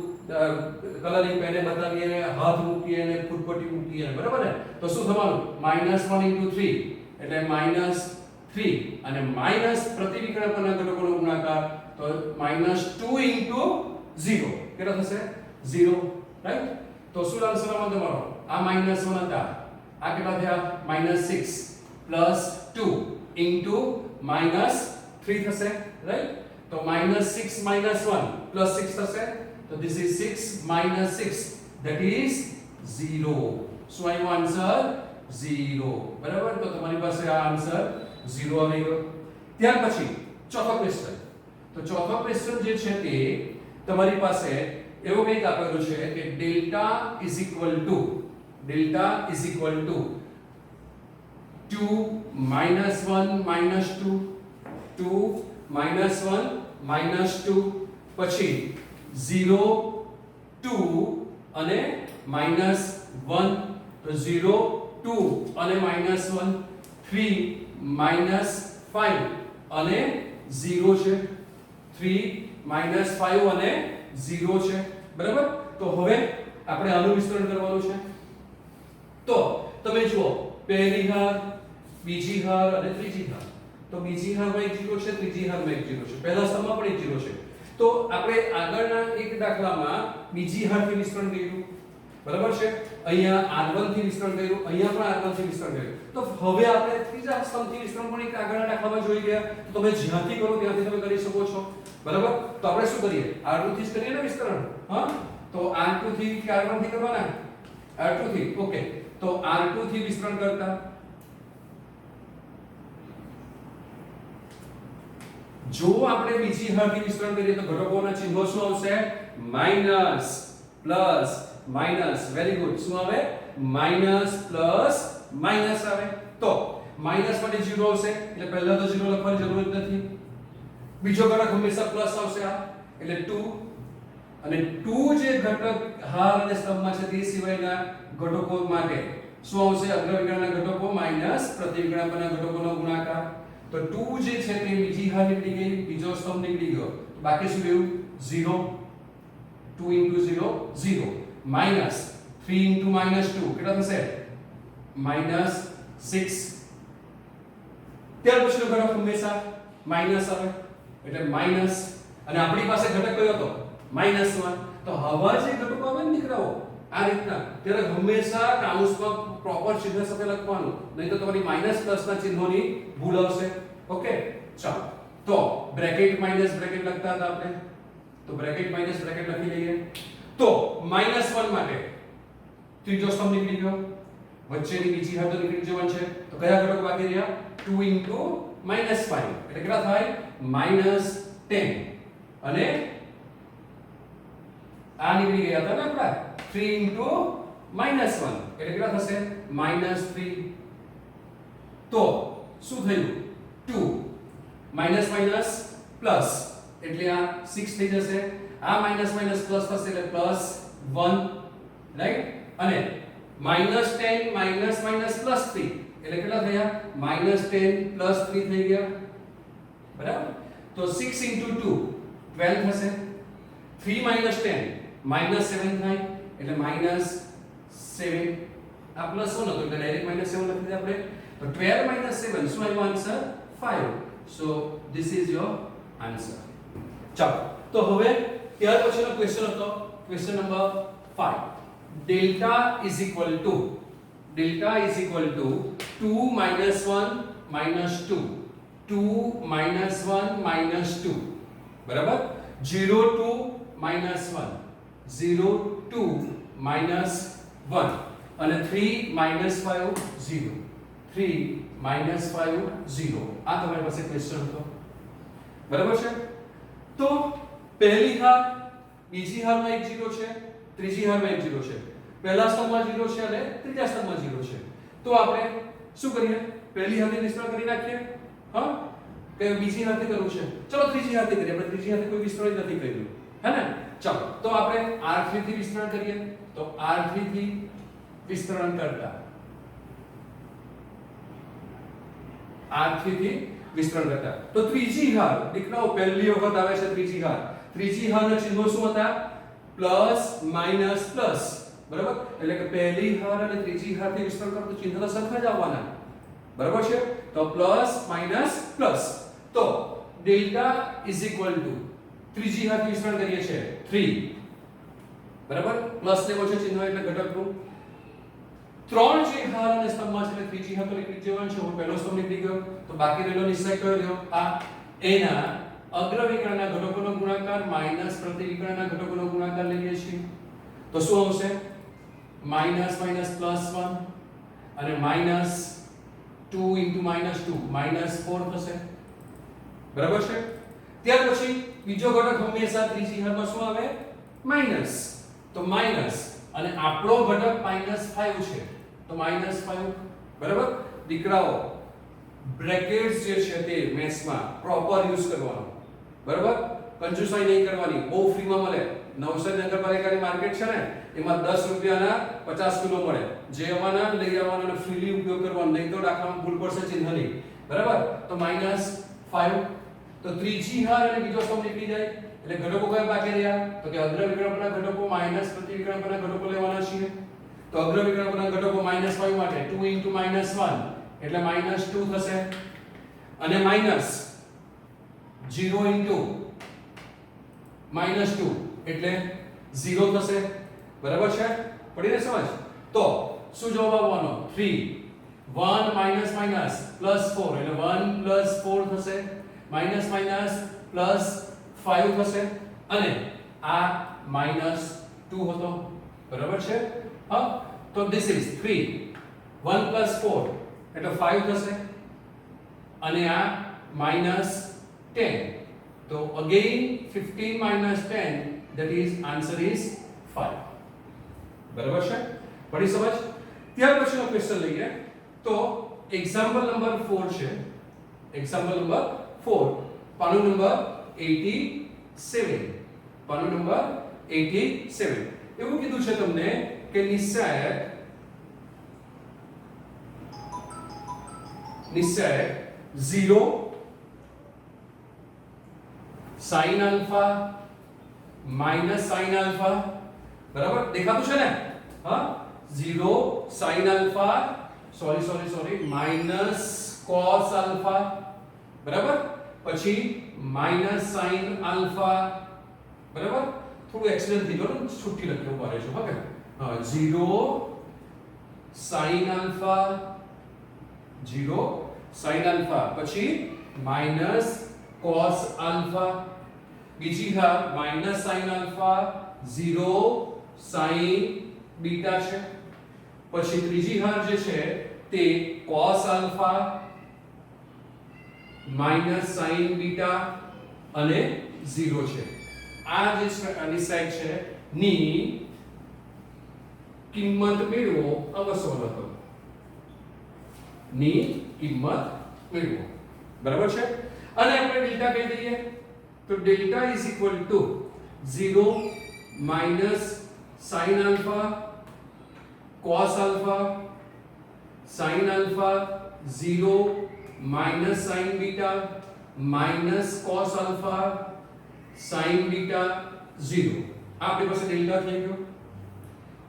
કલરિંગ પેને બતાવીએ ને હાથ મૂકીએ ને ફૂટપટ્ટી મૂકીએ, બરાબર ને? તો શું થવાનું? -1 * 3 એટલે -3 અને માઈનસ પ્રતિવિકર્ણકોના ઘટકોનો ગુણાકાર તો -2 * 0 કેટલા થશે? 0, રાઈટ? તો શું આન્સર આવવાનો તમારો? આ -1 હતા, આ કેટલા થયા? -6 + 2 * -3 થશે, રાઈટ? તો -6 - 1 +6 થશે. તો this is 6 - 6, that is 0. શું આવ્યો આન્સર? 0, બરાબર? તો તમારી પાસે આ આન્સર 0 આવી ગયો. ત્યાર પછી ચોથો ક્વેશ્ચન. તો ચોથો ક્વેશ્ચન જે છે તે તમારી પાસે એવો કંઈક આપેલું છે કે ડેલ્ટા ઇઝ ઇક્વલ ટુ 2 - 1 - 2 2 - 1 - 2 પછી 0 2 અને -1, તો 0 2 અને -1 3 -5 અને 0 છે, 3 -5 અને 0 છે, બરાબર? તો હવે આપણે આનું વિસ્તરણ કરવાનું છે. તો તમે જુઓ પહેલી હાર, બીજી હાર અને ત્રીજી હાર. તો બીજી હારમાં એક 0 છે, ત્રીજી હારમાં એક 0 છે, પહેલા સ્તંભમાં પણ એક 0 છે. તો આપણે આગળના એક દાખલામાં બીજી હારથી વિસ્તરણ કર્યું, બરાબર છે? અહીંયા R1 થી વિસ્તરણ કર્યું, અહીંયા પણ R1 થી વિસ્તરણ કર્યું. તો હવે આપણે ત્રીજા સ્તંભથી વિસ્તરણ પણ એક આગળના દાખલામાં જોઈ ગયા. તો તમે જ્યાંથી કરો ત્યાંથી તમે કરી શકો છો, બરાબર? તો આપણે શું કરીએ? R2 થી જ કરીએ ને વિસ્તરણ. હા, તો R2 થી કે R1 થી કરવાના? R2 થી. ઓકે, તો R2 થી વિસ્તરણ કરતા જો આપણે બીજી હારથી વિસ્તરણ કરીએ તો ઘટકોના ચિહ્નો શું આવશે? Minus, plus, minus. Very good. શું આવે? માઈનસ, પ્લસ, માઈનસ આવે. તો માઈનસ માટે 0 આવશે એટલે પહેલા તો 0 લખવાની જરૂર જ નથી. બીજો ઘટક હંમેશા પ્લસ આવશે આ એટલે 2 અને 2 જે ઘટક હાર અને સ્તંભમાં છે તે સિવાયના ઘટકો માટે શું આવશે? અગ્રવિકર્ણના ઘટકો માઈનસ પ્રતિવિકર્ણ પરના ઘટકોનો ગુણાકાર. તો 2 જે છે તે બીજી હાર નીકળી ગઈ, બીજો સ્તંભ નીકળી ગયો. બાકી શું રહ્યું? 0. 2 into 0 0 minus 3 into minus 2 કેટલા થશે? minus 6. ત્યાર પછીનો ઘટક હંમેશા માઈનસ આવે એટલે માઈનસ અને આપણી પાસે ઘટક કયો હતો? -1. તો હવા જે ઘટકો આવે ને દીકરાઓ આ રીતના ત્યારે હંમેશા કાઉન્સમાં પ્રોપર ચિહ્ન સાથે લખવાનું, નહીં તો તમારી માઈનસ પ્લસ ના ચિહ્નોની ભૂલ આવશે. ઓકે, ચાલો. તો બ્રેકેટ માઈનસ બ્રેકેટ લખતા હતા આપણે, તો બ્રેકેટ માઈનસ બ્રેકેટ લખી લઈએ. તો -1 માટે ત્રીજો સ્તંભ નીકળી ગયો, વચ્ચેની બીજી હાર તો નીકળી જવાની છે. તો કયા ઘટકો બાકી રહ્યા? 2 into -5 એટલે કેટલા થાય? -10 અને આ નીકળી ગયા હતા ને આપડા 3 into -1 એટલે કેટલા થશે? -3. તો શું થયું? 2 માઈનસ માઈનસ પ્લસ એટલે આ 6 થઈ જશે. આ માઈનસ માઈનસ પ્લસ થશે એટલે +1, રાઈટ? અને -10 માઈનસ માઈનસ +3 એટલે કેટલા થયા? -10 +3 થઈ ગયા, બરાબર? તો 6 into 2 12 થશે. 3 minus 10 -7 થાય એટલે -7. આ +1 હતો એટલે ડાયરેક્ટ -7 લખી દીધા આપણે. તો 12 minus 7 શું આવ્યો answer? 5. So this is your answer. ચાલો, તો હવે ત્યાર પછીનો ક્વેશ્ચન હતો question number 5. delta is equal to 2 minus 1 minus 2 2 minus 1 minus 2 બરાબર? 0 2 minus 1 0 2 minus 1 અને 3 minus 5 0 3 minus 5 0. આ તમારી પાસે ક્વેશ્ચન હતો, બરાબર છે? તો પહેલી હાર બીજી હારમાં એક 0 છે, ત્રીજી હારમાં એક 0 છે, પહેલા સ્તંભમાં 0 છે અને ત્રીજા સ્તંભમાં 0 છે. તો આપણે શું કરીએ? પહેલી હારથી વિસ્તરણ કરી નાખીએ. હા, કે બીજી હારથી કરવું છે? ચલો ત્રીજી હારથી કરીએ. આપણે ત્રીજી હારથી કોઈ વિસ્તરણ નથી કર્યું, હે ને? ચાલો, તો આપણે R3 થી વિસ્તરણ કરીએ. તો R3 થી વિસ્તરણ કરતા R3 થી વિસ્તરણ કરતા તો ત્રીજી હાર દીકરાઓ પહેલી વખત આવે છે. ત્રીજી હાર, ત્રીજી હારના ચિહ્નો શું હતા? પ્લસ માઈનસ પ્લસ, બરાબર? એટલે કે પહેલી હાર અને ત્રીજી હારથી વિસ્તરણ કરો તો ચિહ્ન તો સરખા જ આવવાના, બરાબર છે? તો પ્લસ માઈનસ પ્લસ. તો ડેલ્ટા ઇઝ ઇક્વલ ટુ ત્રીજી હારથી વિસ્તરણ કરીએ છીએ 3, બરાબર? પ્લસ લેવો છે ચિહ્ન એટલે ઘટકનું. 3 જે હાર અને સ્તંભમાં છે એટલે ત્રીજી હાર તો નીકળી જવાનું છે. હું પહેલો સ્તંભ નીકળી ગયો તો બાકી રહેલો નિશ્ચય કયો રહ્યો? આ એના અગ્રવિકર્ણના ઘટકોનો ગુણાકાર માઈનસ પ્રતિવિકર્ણના ઘટકોનો ગુણાકાર લઈએ છીએ. તો શું આવશે? માઈનસ માઈનસ +1 અને માઈનસ 2 into -2 -4 થશે, બરાબર છે? ત્યાર પછી બીજો ઘટક હંમેશા ત્રીજી હારમાં શું આવે? માઈનસ. તો માઈનસ અને આપણો ઘટક -5 છે તો -5, બરાબર? દીકરાઓ બ્રેકેટ્સ જે છે તે મેથ્સમાં પ્રોપર યુઝ કરવાનો, બરાબર? કંજુસાઈ નહીં કરવાની. બહુ ફ્રીમાં મળે. નવસારી નગરપાલિકાની માર્કેટ છે ને એમાં 10 રૂપિયાના 50 કિલો મળે. જે આવવાના લઈ આવવાના અને ફ્રીલી ઉપયોગ કરવાનો, નહીં તો દાખલામાં ભૂલ પડશે ચિહ્નની, બરાબર? તો -5. તો ત્રીજી હાર અને બીજો સ્તંભ નીકળી જાય એટલે ઘટકો કયા બાકી રહ્યા? તો કે અગ્રવિકર્ણ પરના ઘટકો માઈનસ પ્રતિવિકર્ણ પરના ઘટકો લેવાના છે. તો અગ્રવિકર્ણ પરના ઘટકો -5 માટે 2 into -1 એટલે -2 થશે અને માઈનસ 0 into -2 એટલે 0 થશે, બરાબર છે? પડીને સમજ? તો શું જવાબ આવવાનો? 3 1 માઈનસ માઈનસ +4 એટલે 1 + 4 થશે, માઈનસ માઈનસ +5 થશે અને આ -2 હતો, બરાબર છે? હા, તો this is 3 1 + 4 એટલે 5 થશે અને આ -10 તો again 15 minus 10 that is answer is 5. બરાબર છે? પડી સમજ? ત્યાર પછીનો ક્વેશ્ચન લઈએ તો એક્ઝામ્પલ નંબર 4 છે. એક્ઝામ્પલ નંબર 4 પાનું નંબર 87. પાનું નંબર 87. એવું કીધું છે તમને કે નિશ્ચય 0 sin alpha minus sin alpha બરાબર દેખાતું છે ને હા 0 sin alpha sorry minus cos alpha બરાબર પછી minus sin alpha બરાબર થોડું એક્સપ્લેન થઈ ગયું ને છૂટી લખ્યું પારે છે ઓકે હા 0 sin alpha 0 sin alpha પછી minus cos alpha બીજી હા minus sin alpha 0 sin beta છે પછી ત્રીજી હાર જે છે તે cos alpha minus sin beta અને 0 છે. આ જે આની સાઈડ છે ની કિંમત મેળવો અવસર હતો ની કિંમત મેળવો બરાબર છે અને આપણે ડેલ્ટા કહી દઈએ તો delta is equal two 0 minus sin alpha cos alpha sin alpha 0 minus sin beta minus cos alpha sin beta 0 આપણી પાસે ડેલ્ટા થઈ ગયો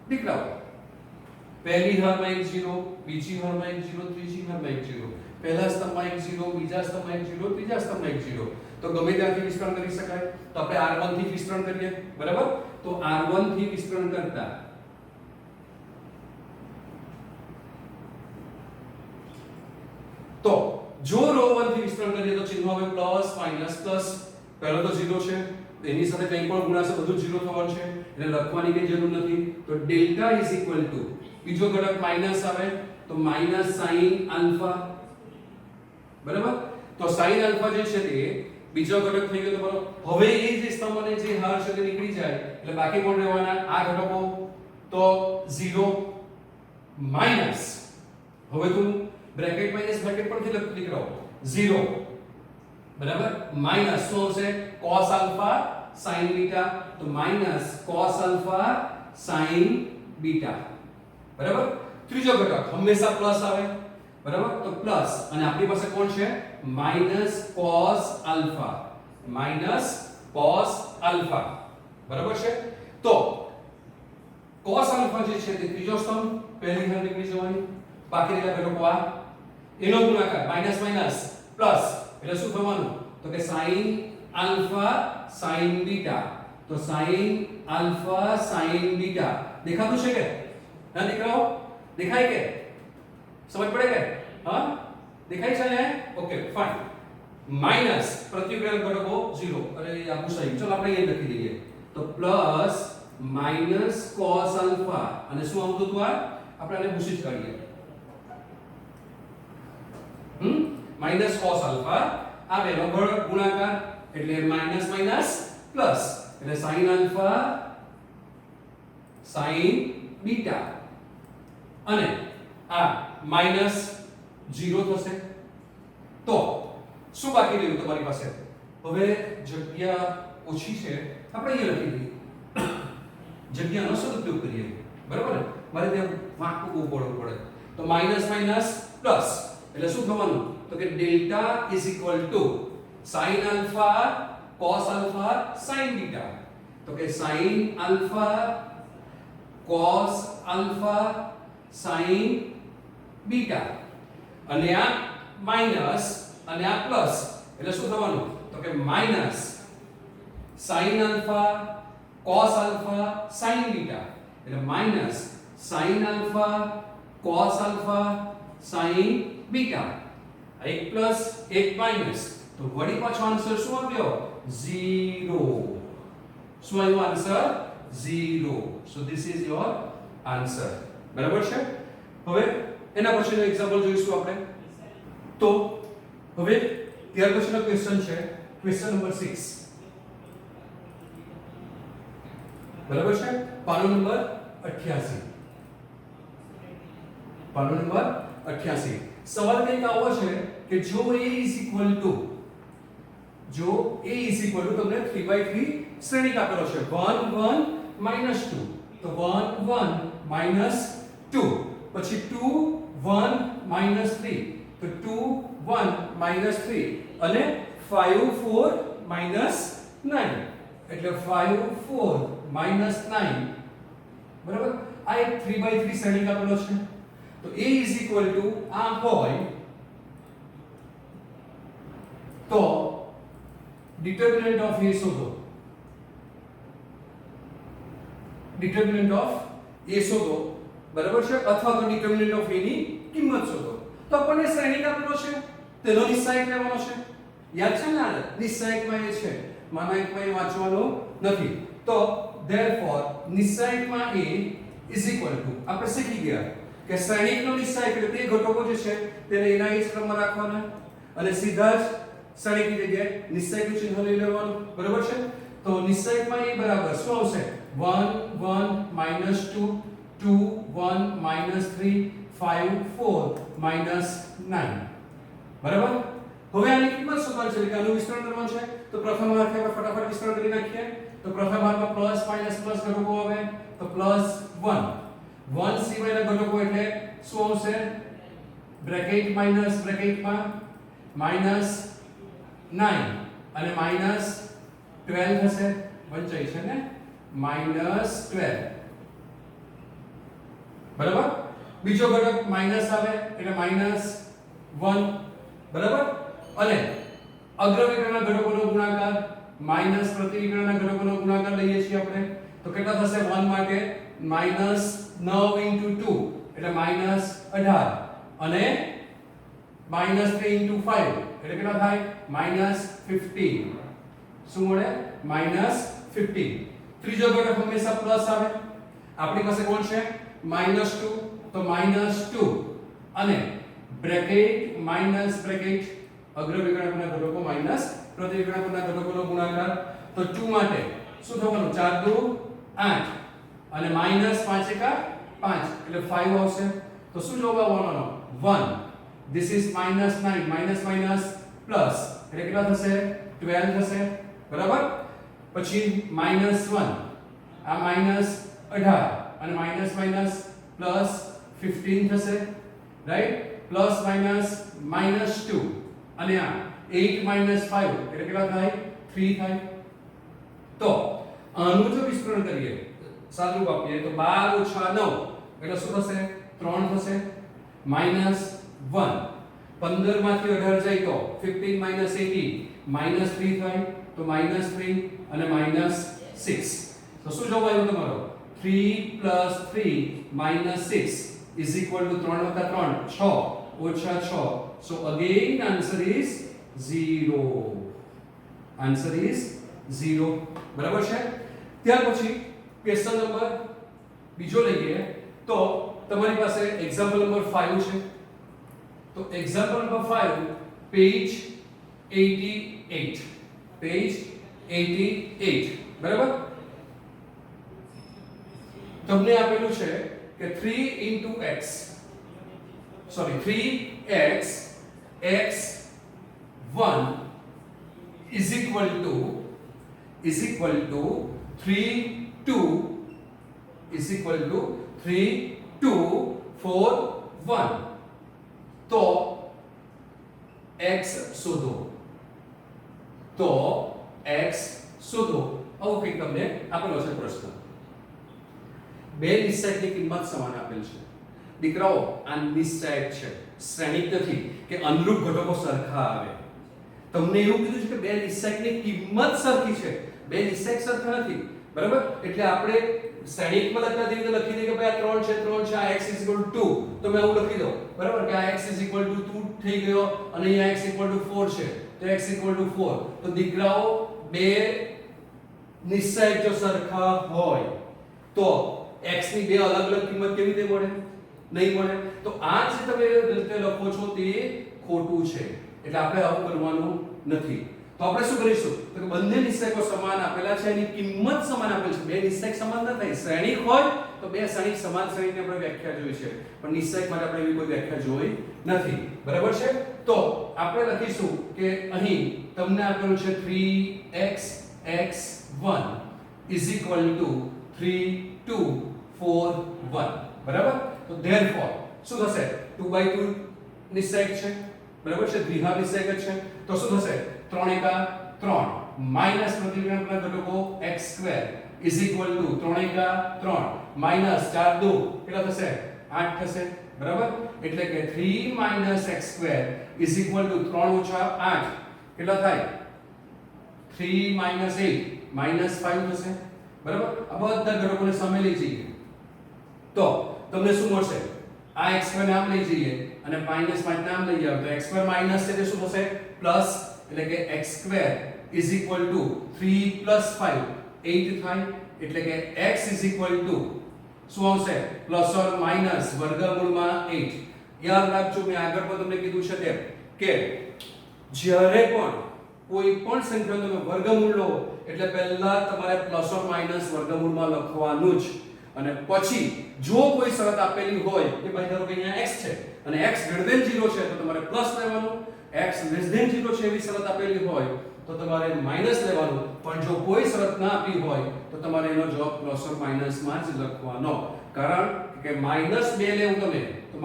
દીકરાઓ પહેલી હારમાં એક 0 બીજી હારમાં એક 0 ત્રીજી હારમાં એક 0 પહેલા સ્તંભમાં એક 0 બીજા સ્તંભમાં એક 0 ત્રીજા સ્તંભમાં એક 0 તો ગમે ત્યાંથી વિસ્તરણ કરી શકાય તો આપણે r1 થી વિસ્તરણ કરીએ બરાબર તો r1 થી વિસ્તરણ કરતા તો જો રો 1 થી વિસ્તરણ કરીએ તો ચિહ્ન હવે પ્લસ માઈનસ પ્લસ પહેલો તો 0 છે એની સાથે કંઈ પણ ગુણાશે બધું 0 થવાનું છે એટલે લખવાની કઈ જરૂર નથી તો ડેલ્ટા ઇઝ ઇક્વલ ટુ બીજો ઘટક માઈનસ આવે તો માઈનસ sin આલ્ફા બરાબર તો sin આલ્ફા જે છે તે બીજો ઘટક થઈ ગયો તો બરાબર હવે એ જે સ્તંભને જે હાર છે તે નીકળી જાય એટલે બાકી કોણ રહેવાના આ ઘટકો તો 0 માઈનસ હવે તું બ્રેકેટ માઈનસ બ્રેકેટ પરથી લખી કરો 0 બરાબર માઈનસ શું આવશે cos alpha sin beta તો minus cos alpha sin beta બરાબર ત્રીજો ઘટક હંમેશા પ્લસ આવે બરાબર તો પ્લસ અને આપણી પાસે કોણ છે માઈનસ cos alpha બરાબર છે તો cos alpha જે છે તે ત્રીજો સ્તંભ પહેલી હાર નીકળી જવાની બાકી રહેલા ઘટકો આ એનો ગુણાકાર માઈનસ માઈનસ પ્લસ એટલે શું થવાનું તો કે sin alpha sin beta તો sin alpha sin beta દેખાતું છે કે ના દીકરાઓ દેખાય કે સમજ પડે કે હા દેખાય છે ને ઓકે ફાઇન માઈનસ પ્રતિક્રિયા ઘટકો 0 અરે આ ભૂસાઈ ચલો આપણે એ લખી દઈએ તો પ્લસ માઈનસ cos alpha અને શું આવતું હતું આ આપણે આને ભૂસી જ કાઢીએ માઈનસ cos alpha આ બેનો ગુણાકાર એટલે માઈનસ માઈનસ પ્લસ એટલે sin alpha sin beta અને આ માઈનસ 0 થશે તો શું બાકી રહ્યું તમારી પાસે હવે જગ્યા ઓછી છે આપણે અહીંયા લખી દઈએ જગ્યાનો સદુપયોગ કરીએ બરાબર ને મારે ત્યાં વાંકું પડવું પડે તો માઈનસ માઈનસ પ્લસ એટલે શું થવાનું તો કે delta is equal two sin alpha cos alpha sin beta તો કે sin alpha cos alpha sin beta અને આ માઈનસ અને આ પ્લસ એટલે શું થવાનું તો કે minus sin alpha cos alpha sin beta એટલે minus sin alpha cos alpha sin beta એક પ્લસ એક માઈનસ તો વળી પાછો આન્સર શું આવ્યો 0 શું આવ્યો answer 0 so this is your answer બરાબર છે હવે એના પછીનો એક્ઝામ્પલ જોઈશું આપણે તો હવે ત્યાર પછીનો ક્વેશ્ચન છે ક્વેશ્ચન નંબર 6 બરાબર છે પાનો નંબર 88 પાનો નંબર 88 સવાલ કંઈક આવો છે કે જો a ઇઝ ઇક્વલ ટુ તમને 3/3 શ્રેણિક આપેલો છે 1 1 -2 તો 1 1 -2 પછી 2 1 -3 તો 2 1 -3 અને 5 4 -9 એટલે 5 4 -9 બરાબર આ એક 3/3 શ્રેણિક આપેલો છે તો a ઇઝ ઇક્વલ ટુ આ હોય તો ડિટર્મિનન્ટ ઓફ a શોધો ડિટર્મિનન્ટ ઓફ a શોધો બરાબર છે અથવા તો ડિટર્મિનન્ટ ઓફ a ની કિંમત શોધો તો આપણને શ્રેણિક આપેલો છે તેનો નિશ્ચાયક લેવાનો છે યાદ છે ને આ નિશ્ચાયકમાં એ છે માનાંકમાં એ વાંચવાનો નથી તો ધેરફોર નિશ્ચાયકમાં a ઇઝ ઇક્વલ ટુ આપણે શીખી ગયા કે શ્રેણિકનો નિશ્ચાયક એટલે તે ઘટકો જે છે તેને એના એ જ ક્રમમાં રાખવાના અને સીધા જ શ્રેણિકની જગ્યાએ નિશ્ચાયકનું ચિહ્ન લઈ લેવાનું બરાબર છે તો નિશ્ચાયકમાં એ બરાબર શું આવશે 1 1 -2 2 1 -3 5 4 -9 બરાબર હવે આની કિંમત શોધવાની છે કે આનું વિસ્તરણ કરવાનું છે તો પ્રથમ હાથે આપણે ફટાફટ વિસ્તરણ કરી નાખીએ તો પ્રથમ હાથમાં પ્લસ માઈનસ પ્લસ ઘટકો આવે તો +1 1 સિવાયના ઘટકો એટલે શું આવશે બ્રેકેટ માઈનસ બ્રેકેટમાં -9 અને -12 થશે વંચાય છે ને -12 બરાબર બીજો ઘટક માઈનસ આવે એટલે -1 બરાબર અને અગ્રવિકર્ણના ઘટકોનો ગુણાકાર માઈનસ પ્રતિવિકર્ણના ઘટકોનો ગુણાકાર લઈએ છીએ આપણે તો કેટલા થશે 1 માટે -9 * 2 એટલે -18 અને -3 * 5 એટલે કેટલા થાય -15 શું મળે -15 ત્રીજો ઘટક હંમેશા પ્લસ આવે આપણી પાસે કોણ છે -2 તો -2 અને બ્રેકેટ માઈનસ બ્રેકેટ અગ્રવિકર્ણના ઘટકો માઈનસ પ્રતિવિકર્ણના ઘટકોનો ગુણાકાર તો 2 માટે શું થવાનું 4 2 8 અને -5 એકા 5 એટલે 5 આવશે તો શું જવાબ આવવાનો 1 this is -9 minus minus plus એટલે કેટલા થશે 12 થશે બરાબર પછી -1 આ -18 અને માઈનસ માઈનસ પ્લસ 15 થશે રાઈટ પ્લસ માઈનસ -2 અને આ 8 - 5 એટલે કેટલા થાય 3 થાય તો આનું જો વિસ્તરણ કરીએ સાદું આપીએ તો 12 - 9 એટલે શું થશે 3 થશે -1 15 માંથી 18 જાય તો 15 - 18 -3 થાય તો -3 અને -6 તો શું જવાબ આવ્યો તમારો 3 + 3 -6 is equal to 3 + 3 6 - 6 so again answer is 0 answer is 0 બરાબર છે ત્યાર પછી ક્વેશ્ચન નંબર બીજો લઈએ તો તમારી પાસે એક્ઝામ્પલ નંબર 5 છે તો એક્ઝામ્પલ નંબર 5 પેજ 88 પેજ 88 બરાબર તમને આપેલું છે કે 3 * x sorry 3x x1 is equal to 3 2 is equal to 3 2 4 1 તો x શોધો આવું કંઈક તમને આપેલો છે પ્રશ્ન બે નિશ્ચાયકની કિંમત સમાન આપેલ છે દીકરાઓ આ નિશ્ચાયક છે શ્રેણિક નથી કે અનુરૂપ ઘટકો સરખા આવે તમને એવું કીધું છે કે બે નિશ્ચાયકની કિંમત સરખી છે બે નિશ્ચાયક સરખા નથી બરાબર એટલે આપણે શ્રેણિકમાં લખતા જેવી રીતે લખી દઈએ કે ભાઈ આ 3 છે આ x 2 તો મેં આવું લખી દઉં બરાબર કે આ x 2 થઈ ગયો અને અહીંયા x 4 છે તો x 4 તો દીકરાઓ બે નિશ્ચાયક જો સરખા હોય તો x ની બે અલગ અલગ કિંમત કેવી રીતે મળે નહીં મળે તો આ જે તમે રીતે લખો છો તે ખોટું છે એટલે આપણે આવું કરવાનું નથી તો આપણે શું કરીશું તો કે બંને નિશ્ચયકો સમાન આપેલા છે એની કિંમત સમાન આપેલ છે બે નિશ્ચયક સમાન ન થાય શ્રેણીક હોય તો બે શ્રેણીક સમાન શ્રેણીની આપણે વ્યાખ્યા જોઈ છે પણ નિશ્ચયક માટે આપણે એવી કોઈ વ્યાખ્યા જોઈ નથી બરાબર છે તો આપણે લખીશું કે અહીં તમને આપેલું છે 3x(x)(1) = 3 2 4 1 બરાબર તો therefore શું થશે 2/2 નિશ્ચયક છે બરાબર છે દ્વિઘાત નિશ્ચયક જ છે તો શું થશે 3 એકા 3 માઈનસ પ્રતિક્રમણના ઘટકો x² = 3 એકા 3 માઈનસ 4 2 કેટલા થશે 8 થશે બરાબર એટલે કે 3 - x² = 3 - 8 કેટલા થાય 3 - 8 -5 થશે બરાબર આ બધા ઘટકોને સામે લઈ જઈએ તો તમને શું મળશે આ x² નામ લઈ જઈએ અને -5 નામ લઈ જાવ તો x² માઈનસ છે તે શું થશે પ્લસ એટલે કે x² = 3 + 5 8 થાય એટલે કે x = શું આવશે પ્લસ ઓર માઈનસ વર્ગમૂળમાં 8 યાદ રાખજો મેં આગળ પણ તમને કીધું છે તેમ કે જ્યારે પણ કોઈ પણ સંખ્યાનો તમે વર્ગમૂળ લો એટલે પહેલા તમારે પ્લસ ઓર માઈનસ વર્ગમૂળમાં લખવાનું જ અને પછી જો કોઈ શરત આપેલી હોય કે ભાઈ ધારો કે અહીંયા x છે અને x > 0 છે તો તમારે પ્લસ લેવાનું x < 0 છે એવી શરત આપેલી હોય તો તમારે માઈનસ લેવાનું પણ જો કોઈ શરત ના આપી હોય તો તમારે એનો જવાબ પ્લસ ઓર માઈનસ માં જ લખવાનો કારણ કે -2 લેવું તમે તો -2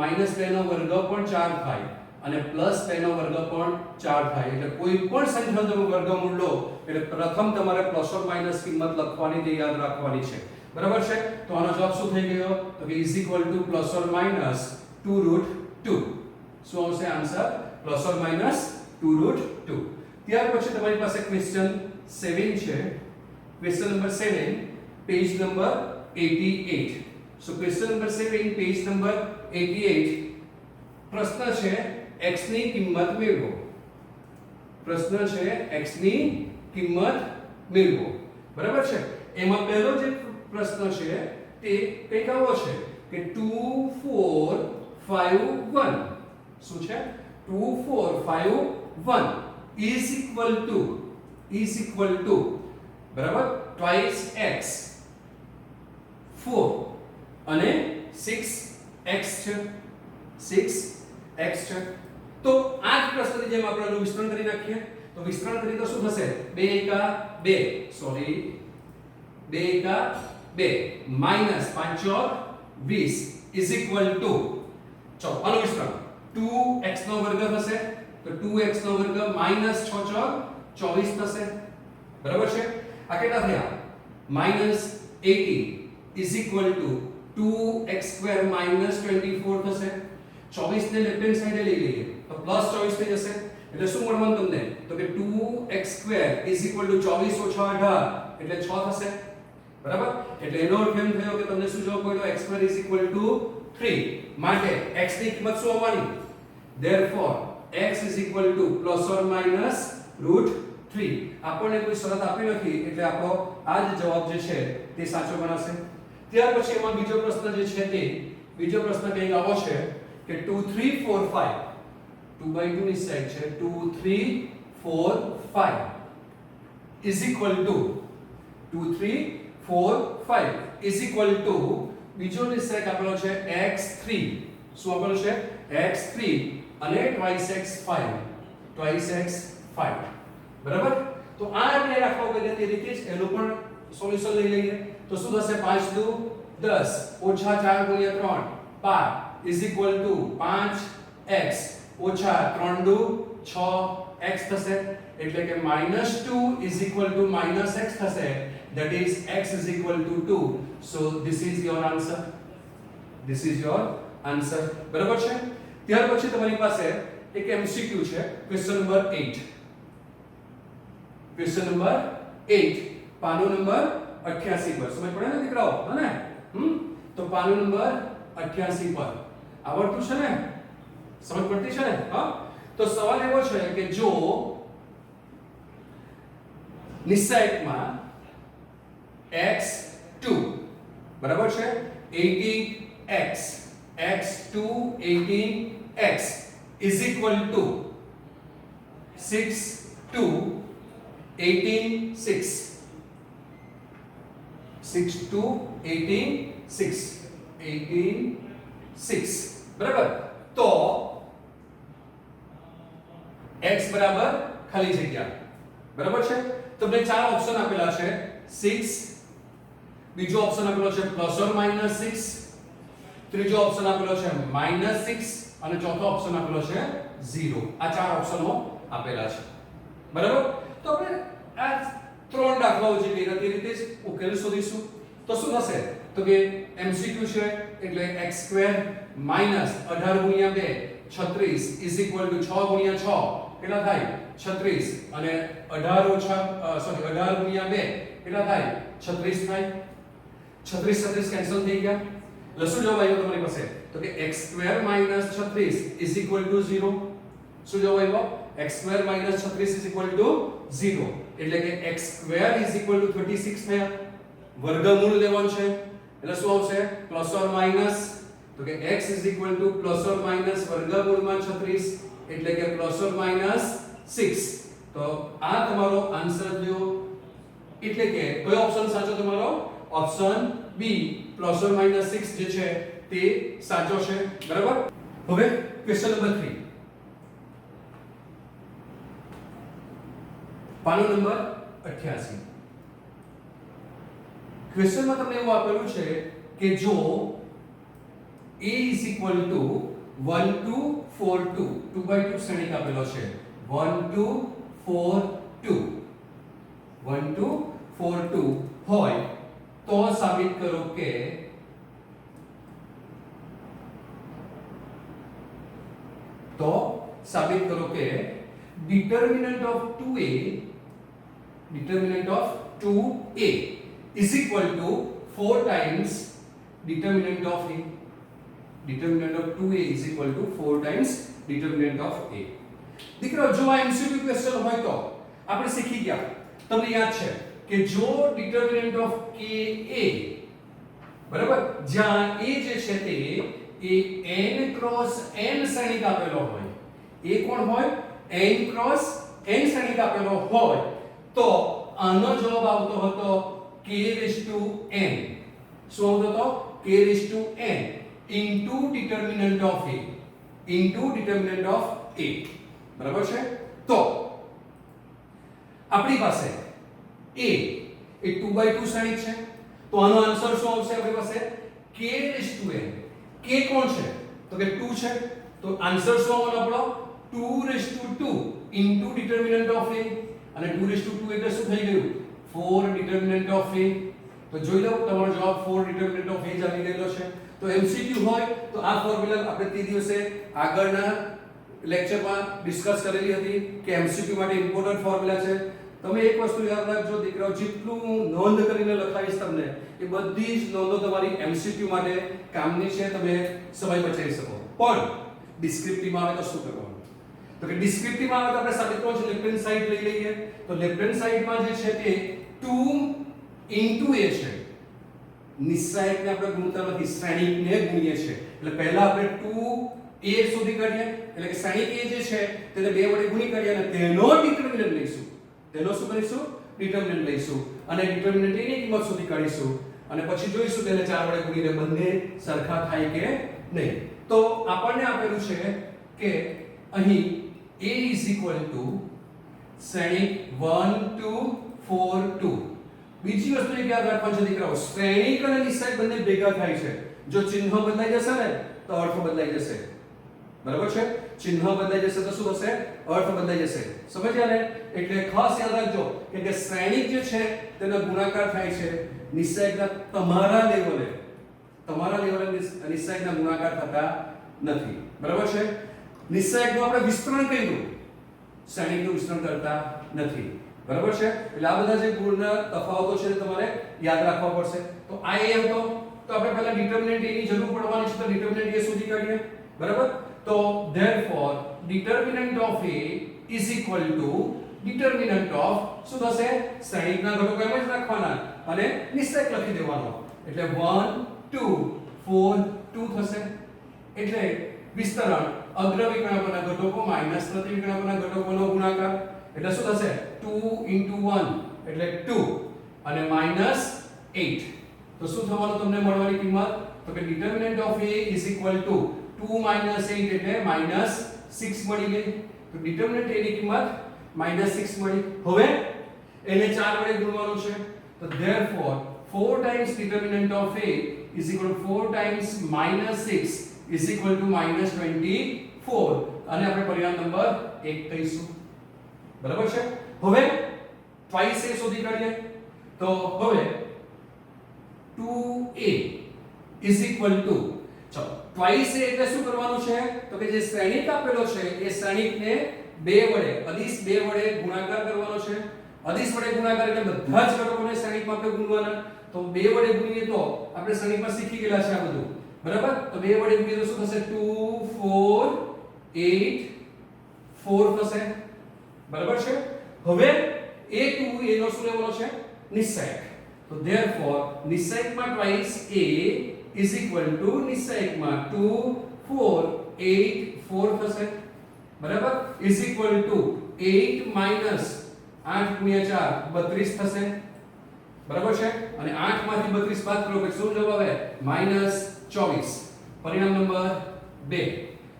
નો વર્ગ પણ 4 થાય અને +2 નો વર્ગ પણ 4 થાય એટલે કોઈ પણ સંખ્યાનો તમે વર્ગમૂળ લો એટલે પ્રથમ તમારે પ્લસ ઓર માઈનસ કિંમત લખવાની તે યાદ રાખવાની છે બરાબર છે તો આનો જવાબ શું થઈ ગયો તો કે = પ્લસ ઓર માઈનસ 2√2 શું આવશે આન્સર પ્લસ ઓર માઈનસ 2√2 ત્યાર પછી તમારી પાસે ક્વેશ્ચન 7 છે ક્વેશ્ચન નંબર 7 પેજ નંબર 88 સો ક્વેશ્ચન નંબર 7 પેજ નંબર 88 પ્રશ્ન છે x ની કિંમત મેળવો પ્રશ્ન છે x ની કિંમત મેળવો બરાબર છે એમાં પહેલો જે પ્રશ્ન છે તે કંઈક આવો છે કે 2 4 5 1 શું છે 2 4 5 1 is equal to બરાબર twice x 4 અને 6x છે 6x છે તો આ જ પ્રશ્નની જેમ આપણે આનું વિસ્તરણ કરી નાખીએ તો વિસ્તરણ કરીએ તો શું થશે 2 એકા 2 સોરી 2 એકા 2 minus 5 Chowk 20 is equal to ચલો આનું વિસ્તરણ 2x નો વર્ગ થશે તો 2x નો વર્ગ માઈનસ 6 ચોક 24 થશે બરાબર છે આ કેટલા થયા -18 is equal to 2x² minus 24 થશે 24 ને લેફ્ટ હેન્ડ સાઈડે લઈ લઈએ તો પ્લસ 24 થઈ જશે એટલે શું મળવાનું તમને તો કે 2x² is equal to 24 ઓછા 18 એટલે 6 થશે બરાબર એટલે એનો અર્થ એમ થયો કે તમને શું જવાબ મળ્યો x² is equal to 3 માટે x ની કિંમત શું આવવાની therefore x is equal to plus or minus √3 આપણને કોઈ શરત આપી નથી એટલે આપણો આ જ જવાબ જે છે તે સાચો ગણાશે ત્યાર પછી એમાં બીજો પ્રશ્ન જે છે તે બીજો પ્રશ્ન કંઈક આવો છે કે 2 3 4 5 2/2 ની સાઈડ છે 2 3 4 5 is equal to 2 3 4 5 is equal to બીજો નિશ્ચયક આપેલો છે x3 શું આપેલો છે x3 અને twice x 5 બરાબર તો આ આપણે રાખવા વગર તે રીતે જ એનું પણ સોલ્યુશન લઈ લઈએ તો શું થશે 5 દુ 10 ઓછા 4 ગુણ્યા 3 5 is equal to 5x ઓછા 3 દુ 6x થશે એટલે કે -2 is equal to -x થશે that is x is equal to 2 so this is your answer બરાબર છે ત્યાર પછી તમારી પાસે એક MCQ છે ક્વેશ્ચન નંબર 8 ક્વેશ્ચન નંબર 8 પાનો નંબર 88 પર સમજ પડે ને દીકરાઓ હે ને તો પાનો નંબર 88 પર આવડતું છે ને સમજ પડતી છે ને હા તો સવાલ એવો છે કે જો નિશ્ચયકમાં x2 બરાબર છે 18x x2 18x is equal to 6 2 18 6 6 2 18 6 18 6 બરાબર તો x બરાબર ખાલી જગ્યા બરાબર છે તમને ચાર ઓપ્શન આપેલા છે 6 બીજો ઓપ્શન આપેલો છે પ્લસ ઓર માઈનસ 6 ત્રીજો ઓપ્શન આપેલો છે -6 અને ચોથો ઓપ્શન આપેલો છે 0 આ ચાર ઓપ્શનો આપેલા છે બરાબર તો આપણે આ ત્રણ દાખલાઓ જે કર્યા તે રીતે જ ઉકેલ શોધીશું તો શું થશે તો કે MCQ છે એટલે x² - 18 ગુણ્યા 2 36 6 ગુણ્યા 6 કેટલા થાય 36 અને 18 ગુણ્યા 2 કેટલા થાય 36 થાય 36 કેન્સલ થઈ ગયા એટલે શું જવાબ આવ્યો તમારી પાસે તો કે x² - 36 0 શું જવાબ આવ્યો x² - 36 0 એટલે કે x² 36 થયા વર્ગમૂળ લેવાનું છે એટલે શું આવશે પ્લસ ઓર માઈનસ તો કે x પ્લસ ઓર માઈનસ વર્ગમૂળમાં 36 એટલે કે પ્લસ ઓર માઈનસ 6 તો આ તમારો આન્સર થયો એટલે કે કયો ઓપ્શન સાચો તમારો option B plus or minus 6 જે છે તે સાચો છે બરાબર હવે ક્વેશ્ચન નંબર 3 પાનો નંબર 88 ક્વેશ્ચનમાં તમને એવું આપેલું છે કે જો a = 1 2 4 2 2/2 શ્રેણિક આપેલો છે 1 2 4 2 1 2 4 2 હોય તો સાબિત કરો કે determinant of 2a is equal to 4 times determinant of a. Determinant of 2a is equal to 4 times determinant of a. દીકરો જો આ MCQ ક્વેશ્ચન હોય તો આપણે શીખી ગયા તમને યાદ છે કે જો determinant of ka બરાબર જ્યાં a જે છે તે એ n ક્રોસ n શ્રેણિક આપેલો હોય એ કોણ હોય n ક્રોસ n શ્રેણિક આપેલો હોય તો આનો જવાબ આવતો હતો k⁴n શું આવતો હતો k⁴n into determinant of a બરાબર છે તો આપણી પાસે a એ 2/2 શ્રેણિક છે તો આનો આન્સર શું આવશે આપણી પાસે k⁴n k કોણ છે તો કે 2 છે તો આન્સર શું આવવાનો આપણો 2⁴2 into determinant of a અને 2⁴2 એટલે શું થઈ ગયું 4 determinant of a તો જોઈ લો તમારો જવાબ 4 determinant of a જ આવી ગયેલો છે તો MCQ હોય તો આ ફોર્મ્યુલા આપણે તે દિવસે આગળના લેક્ચરમાં ડિસ્કસ કરેલી હતી કે MCQ માટે ઇમ્પોર્ટન્ટ ફોર્મ્યુલા છે તમે એક વસ્તુ યાદ રાખજો દીકરાઓ જેટલું નોંધ કરીને લખાઈશ તમને એ બધી જ નોંધો તમારી MCQ માટે કામની છે તમે સમય બચાવી શકો પણ ડિસ્ક્રિપ્ટિવમાં આવે તો શું કરવાનું તો કે ડિસ્ક્રિપ્ટિવમાં આવે તો આપણે સાબિત કરવાનું છે લેફ્ટ હેન્ડ સાઈડ લઈ લઈએ તો લેફ્ટ હેન્ડ સાઈડમાં જે છે તે 2 into a છે નિશ્ચાયકને આપણે ગુણતા નથી શ્રેણિકને ગુણીએ છે એટલે પહેલા આપણે 2a સુધી કરીએ એટલે કે શ્રેણિક a જે છે તેને 2 વડે ગુણી કરીએ અને તેનો ડિટરમિનન્ટ લઈશું તેનો શું કરીશું ડિટરમિનન્ટ લઈશું અને ડિટરમિનન્ટ ની કિંમત સુધી કાઢીશું અને પછી જોઈશું તેને 4 વડે ગુણીને બંને સરખા થાય કે નહીં તો આપણને આપેલું છે કે અહીં a શ્રેણિક 1 2 4 2 બીજી વસ્તુ એક યાદ રાખવાની છે દીકરાઓ શ્રેણિક અને નિશ્ચયક બંને ભેગા થાય છે જો ચિહ્ન બદલાઈ જશે ને તો અર્થ બદલાઈ જશે બરાબર છે ચિહ્ન બદલાઈ જશે તો શું થશે અર્થ બદલાઈ જશે સમજ્યા ને એટલે ખાસ યાદ રાખજો કે શ્રેણિક જે છે તેનો ગુણાકાર થાય છે નિશ્ચયકના તમારા લેવલે નિશ્ચયકના ગુણાકાર થતા નથી બરાબર છે નિશ્ચયકનું આપણે વિસ્તરણ કર્યું શ્રેણિકનું વિસ્તરણ કરતા નથી બરાબર છે એટલે આ બધા જે ગુણના તફાવતો છે તમારે યાદ રાખવા પડશે તો આ એ હતો તો આપણે પહેલા ડિટરમિનન્ટ a ની જરૂર પડવાની છે તો ડિટરમિનન્ટ a સુધી કાઢીએ બરાબર તો therefore determinant of a is equal to determinant of શું થશે શ્રેણિકના ઘટકો એમ જ રાખવાના અને નિશ્ચયક લખી દેવાનો એટલે 1 2 4 2 થશે એટલે વિસ્તરણ અગ્ર વિકર્ણકોના ઘટકો માઈનસ પ્રતિ વિકર્ણકોના ઘટકોનો ગુણાકાર એટલે શું થશે 2 into 1 એટલે 2 અને -8 તો શું થવાનું તમને મળવાની કિંમત તો કે determinant of a is equal to 2 minus 8 એટલે -6 મળી ગઈ તો determinant a ની કિંમત -6 મળી હવે એને 4 વડે ગુણવાનું છે તો therefore 4 times determinant of a is equal to 4 times -6 is equal to -24 અને આપણે પરિણામ નંબર 1 કહીશું બરાબર છે હવે twice a શોધી કાઢીએ તો હવે 2a is equal to ચલો twice a એટલે શું કરવાનું છે તો કે જે શ્રેણિક આપેલો છે એ શ્રેણિકને 2 વડે અદિશ 2 વડે ગુણાકાર કરવાનો છે અદિશ વડે ગુણાકાર એટલે બધા જ ઘટકોને શ્રેણિકમાં આપણે ગુણવાના તો 2 વડે ગુણીએ તો આપણે શ્રેણિકમાં શીખી ગયેલા છે આ બધું બરાબર તો 2 વડે ગુણીએ તો શું થશે 2 4 8 4 થશે બરાબર છે હવે a2 એનો શું લેવાનો છે નિશ્ચયક તો therefore નિશ્ચયકમાં twice a is equal to નિશ્ચયકમાં 2 4 8 4 થશે બરાબર is equal to 8 minus 8 ગુણ્યા 4 32 થશે બરાબર છે અને 8 માંથી 32 બાદ કરો એટલે શું જવાબ આવે -24 પરિણામ નંબર 2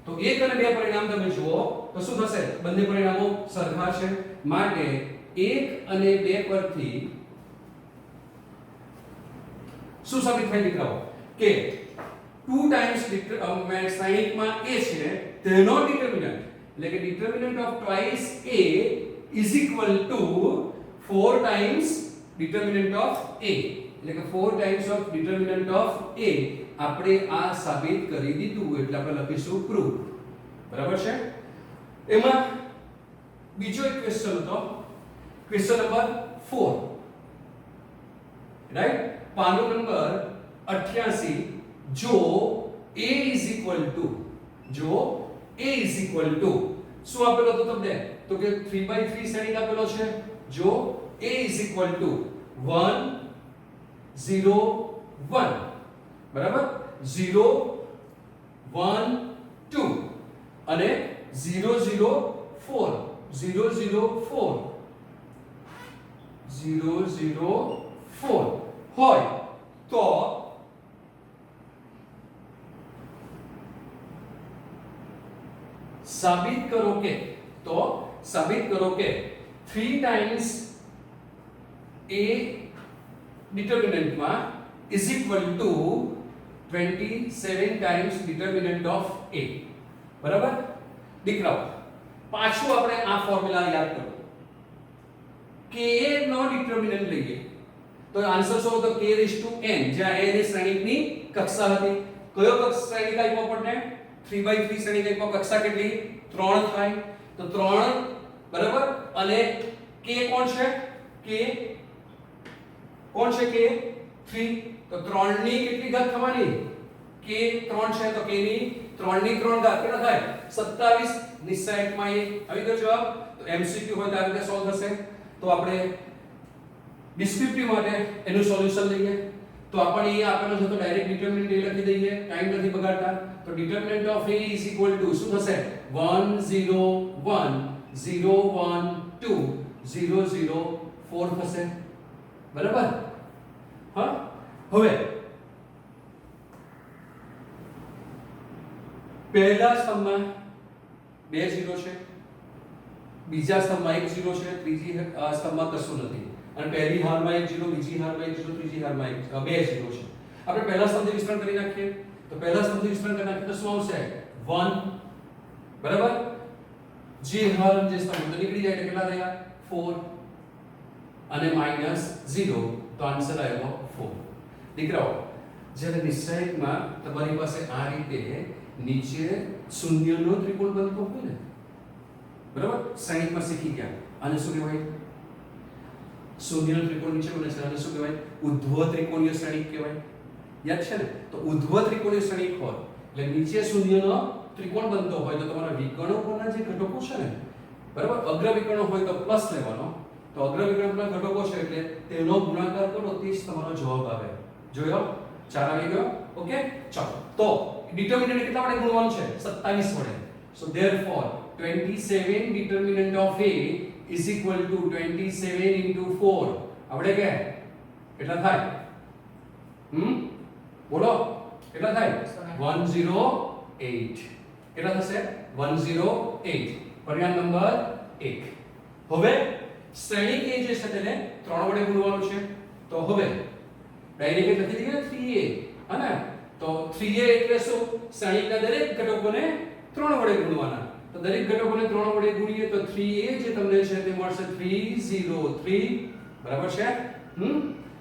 તો 1 અને 2 પરિણામ તમે જુઓ તો શું થશે બંને પરિણામો સરખા છે માટે 1 અને 2 પરથી શું સાબિત થાય દીકરાઓ કે 2 times શ્રેણિકમાં a છે તેનો ડિટરમિનન્ટ એટલે કે determinant of twice a is equal to 4 times determinant of a એટલે કે 4 times of determinant of a આપણે આ સાબિત કરી દીધું એટલે આપણે લખીશું proof બરાબર છે એમાં બીજો એક ક્વેશ્ચન હતો ક્વેશ્ચન નંબર 4 રાઈટ પાનો નંબર 88 જો a is equal to જો a is equal to શું આપેલો હતો તમને તો કે 3/3 શ્રેણિક આપેલો છે જો a is equal to 1 0 1 બરાબર 0 1 2 અને 0 0 4 0 0 4 0 0 4 હોય તો સાબિત કરો કે 3 times a determinant માં is equal to 27 times determinant of a બરાબર દીકરાઓ પાછું આપણે આ ફોર્મ્યુલા યાદ કરો k નો ડિટરમિનન્ટ લઈએ તો આન્સર શું હતો k n જ્યાં a ની શ્રેણિકની કક્ષા હતી કયો કક્ષા શ્રેણિક આપ્યો આપણને 3/3 શ્રેણિક આપ્યો કક્ષા કેટલી 3 થાય તો 3 બરાબર અને k કોણ છે k 3 તો 3 ની કેટલી ઘાત થવાની k 3 છે તો k ની 3 ની 3 ઘાત કેટલા થાય 27 નિશ્ચયકમાં એ આવી ગયો જવાબ તો MCQ હોય તો આ રીતે સોલ્વ થશે તો આપણે ડિસ્ક્રિપ્ટિવ માટે એનું સોલ્યુશન લઈએ તો આપણે એ આપેલો છે તો ડાયરેક્ટ ડિટરમિનન્ટ એ લખી દઈએ ટાઈમ નથી બગાડતા તો ડિટરમિનન્ટ of a is equal to શું થશે 1 0 1 0 1 2 0 0 4 થશે બરાબર હા હવે પહેલા સ્તંભમાં 2 0 છે બીજા સ્તંભમાં 1 0 છે ત્રીજી સ્તંભમાં કશું નથી અને પહેલી હારમાં 1 0 બીજી હારમાં 1 0 ત્રીજી હારમાં 2 0 છે આપણે પહેલા સ્તંભથી વિસ્તરણ કરી નાખીએ તો પહેલા સ્તંભથી વિસ્તરણ કરી નાખીએ તો શું આવશે 1 બરાબર જે હાર જે સ્તંભ તો નીકળી જાય એટલે કેટલા થયા 4 અને -0 તો આન્સર આવ્યો 4 દીકરાઓ જ્યારે નિશ્ચયકમાં તમારી પાસે આ રીતે નીચે શૂન્યનો ત્રિકોણ બનતો હોય ને બરાબર શ્રેણિકમાં શીખી ગયા આને શું કહેવાય શૂન્યનો ત્રિકોણ નીચે બને છે આને શું કહેવાય ઉધ્વ ત્રિકોણીય શ્રેણિક કહેવાય યાદ છે ને તો ઉધ્વ ત્રિકોણીય શ્રેણિક હોય એટલે નીચે શૂન્યનો ત્રિકોણ બનતો હોય તો તમારા વિકર્ણો પરના જે ઘટકો છે ને બરાબર અગ્ર વિકર્ણો હોય તો પ્લસ લેવાનો તો અગ્ર વિકર્ણના ઘટકો છે એટલે તેનો ગુણાકાર કરો તે જ તમારો જવાબ આવે જોયો 4 આવી ગયો ઓકે ચાલો તો ડિટરમિનન્ટ કેટલા વડે ગુણવાનું છે 27 વડે સો therefore 27 determinant of a is equal to 27 into 4 આવડે કે કેટલા થાય બોલો કેટલા થાય 108 કેટલા થશે 108 પરિણામ નંબર 1 હવે શ્રેણી કે જે છે તેને 3 વડે ગુણવાનું છે તો હવે ડાયરેક્ટ લખી દઈએ 3a હે તો 3a એટલે શું શ્રેણીના દરેક ઘટકોને 3 વડે ગુણવાના તો દરેક ઘટકોને 3 વડે ગુણીએ તો 3a જે તમને છે તે મળશે 303 બરાબર છે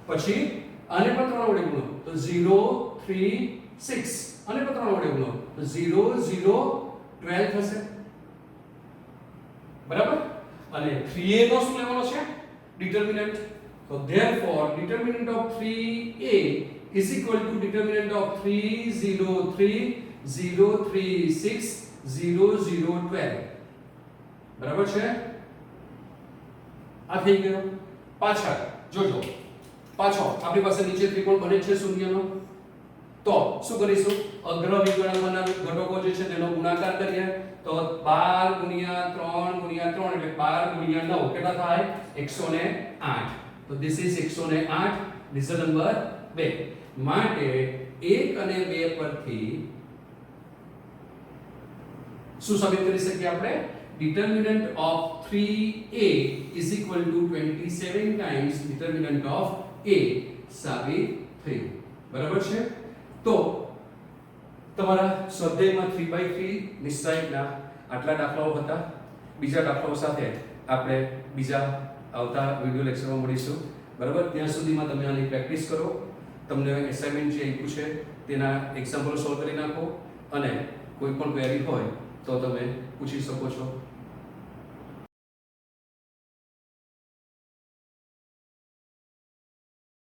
પછી આને પણ 3 વડે ગુણો તો 036 આને પણ 3 વડે ગુણો તો 0012 થશે બરાબર અને 3a નો શું લેવાનો છે determinant so therefore determinant of 3a is equal to determinant of 303 036 0012 બરાબર છે આ થઈ ગયો પાછળ જોજો પાછો આપણી પાસે નીચે ત્રિકોણ બને છે શૂન્યનો તો શું કરીશું અગ્ર વિકર્ણના ઘટકો જે છે તેનો ગુણાકાર કરીએ તો 12 ગુણ્યા 3 ગુણ્યા 3 એટલે 12 ગુણ્યા 9 કેટલા થાય 108 તો this is 108 રિઝલ્ટ નંબર 2 માટે 1 અને 2 પરથી શું સાબિત કરી શકીએ આપણે determinant of 3a is equal to 27 times determinant of a સાબિત થયું બરાબર છે તો તમારા સ્વાધ્યાયમાં 3/3 નિશ્ચયના આટલા દાખલાઓ હતા બીજા દાખલાઓ સાથે આપણે બીજા આવતા વિડિયો લેક્ચરમાં મળીશું બરાબર ત્યાં સુધીમાં તમે આની પ્રેક્ટિસ કરો તમને એસાઇનમેન્ટ જે આપ્યું છે તેના એક્ઝામ્પલ સોલ્વ કરી નાખો અને કોઈ પણ ક્વેરી હોય તો તમે પૂછી શકો છો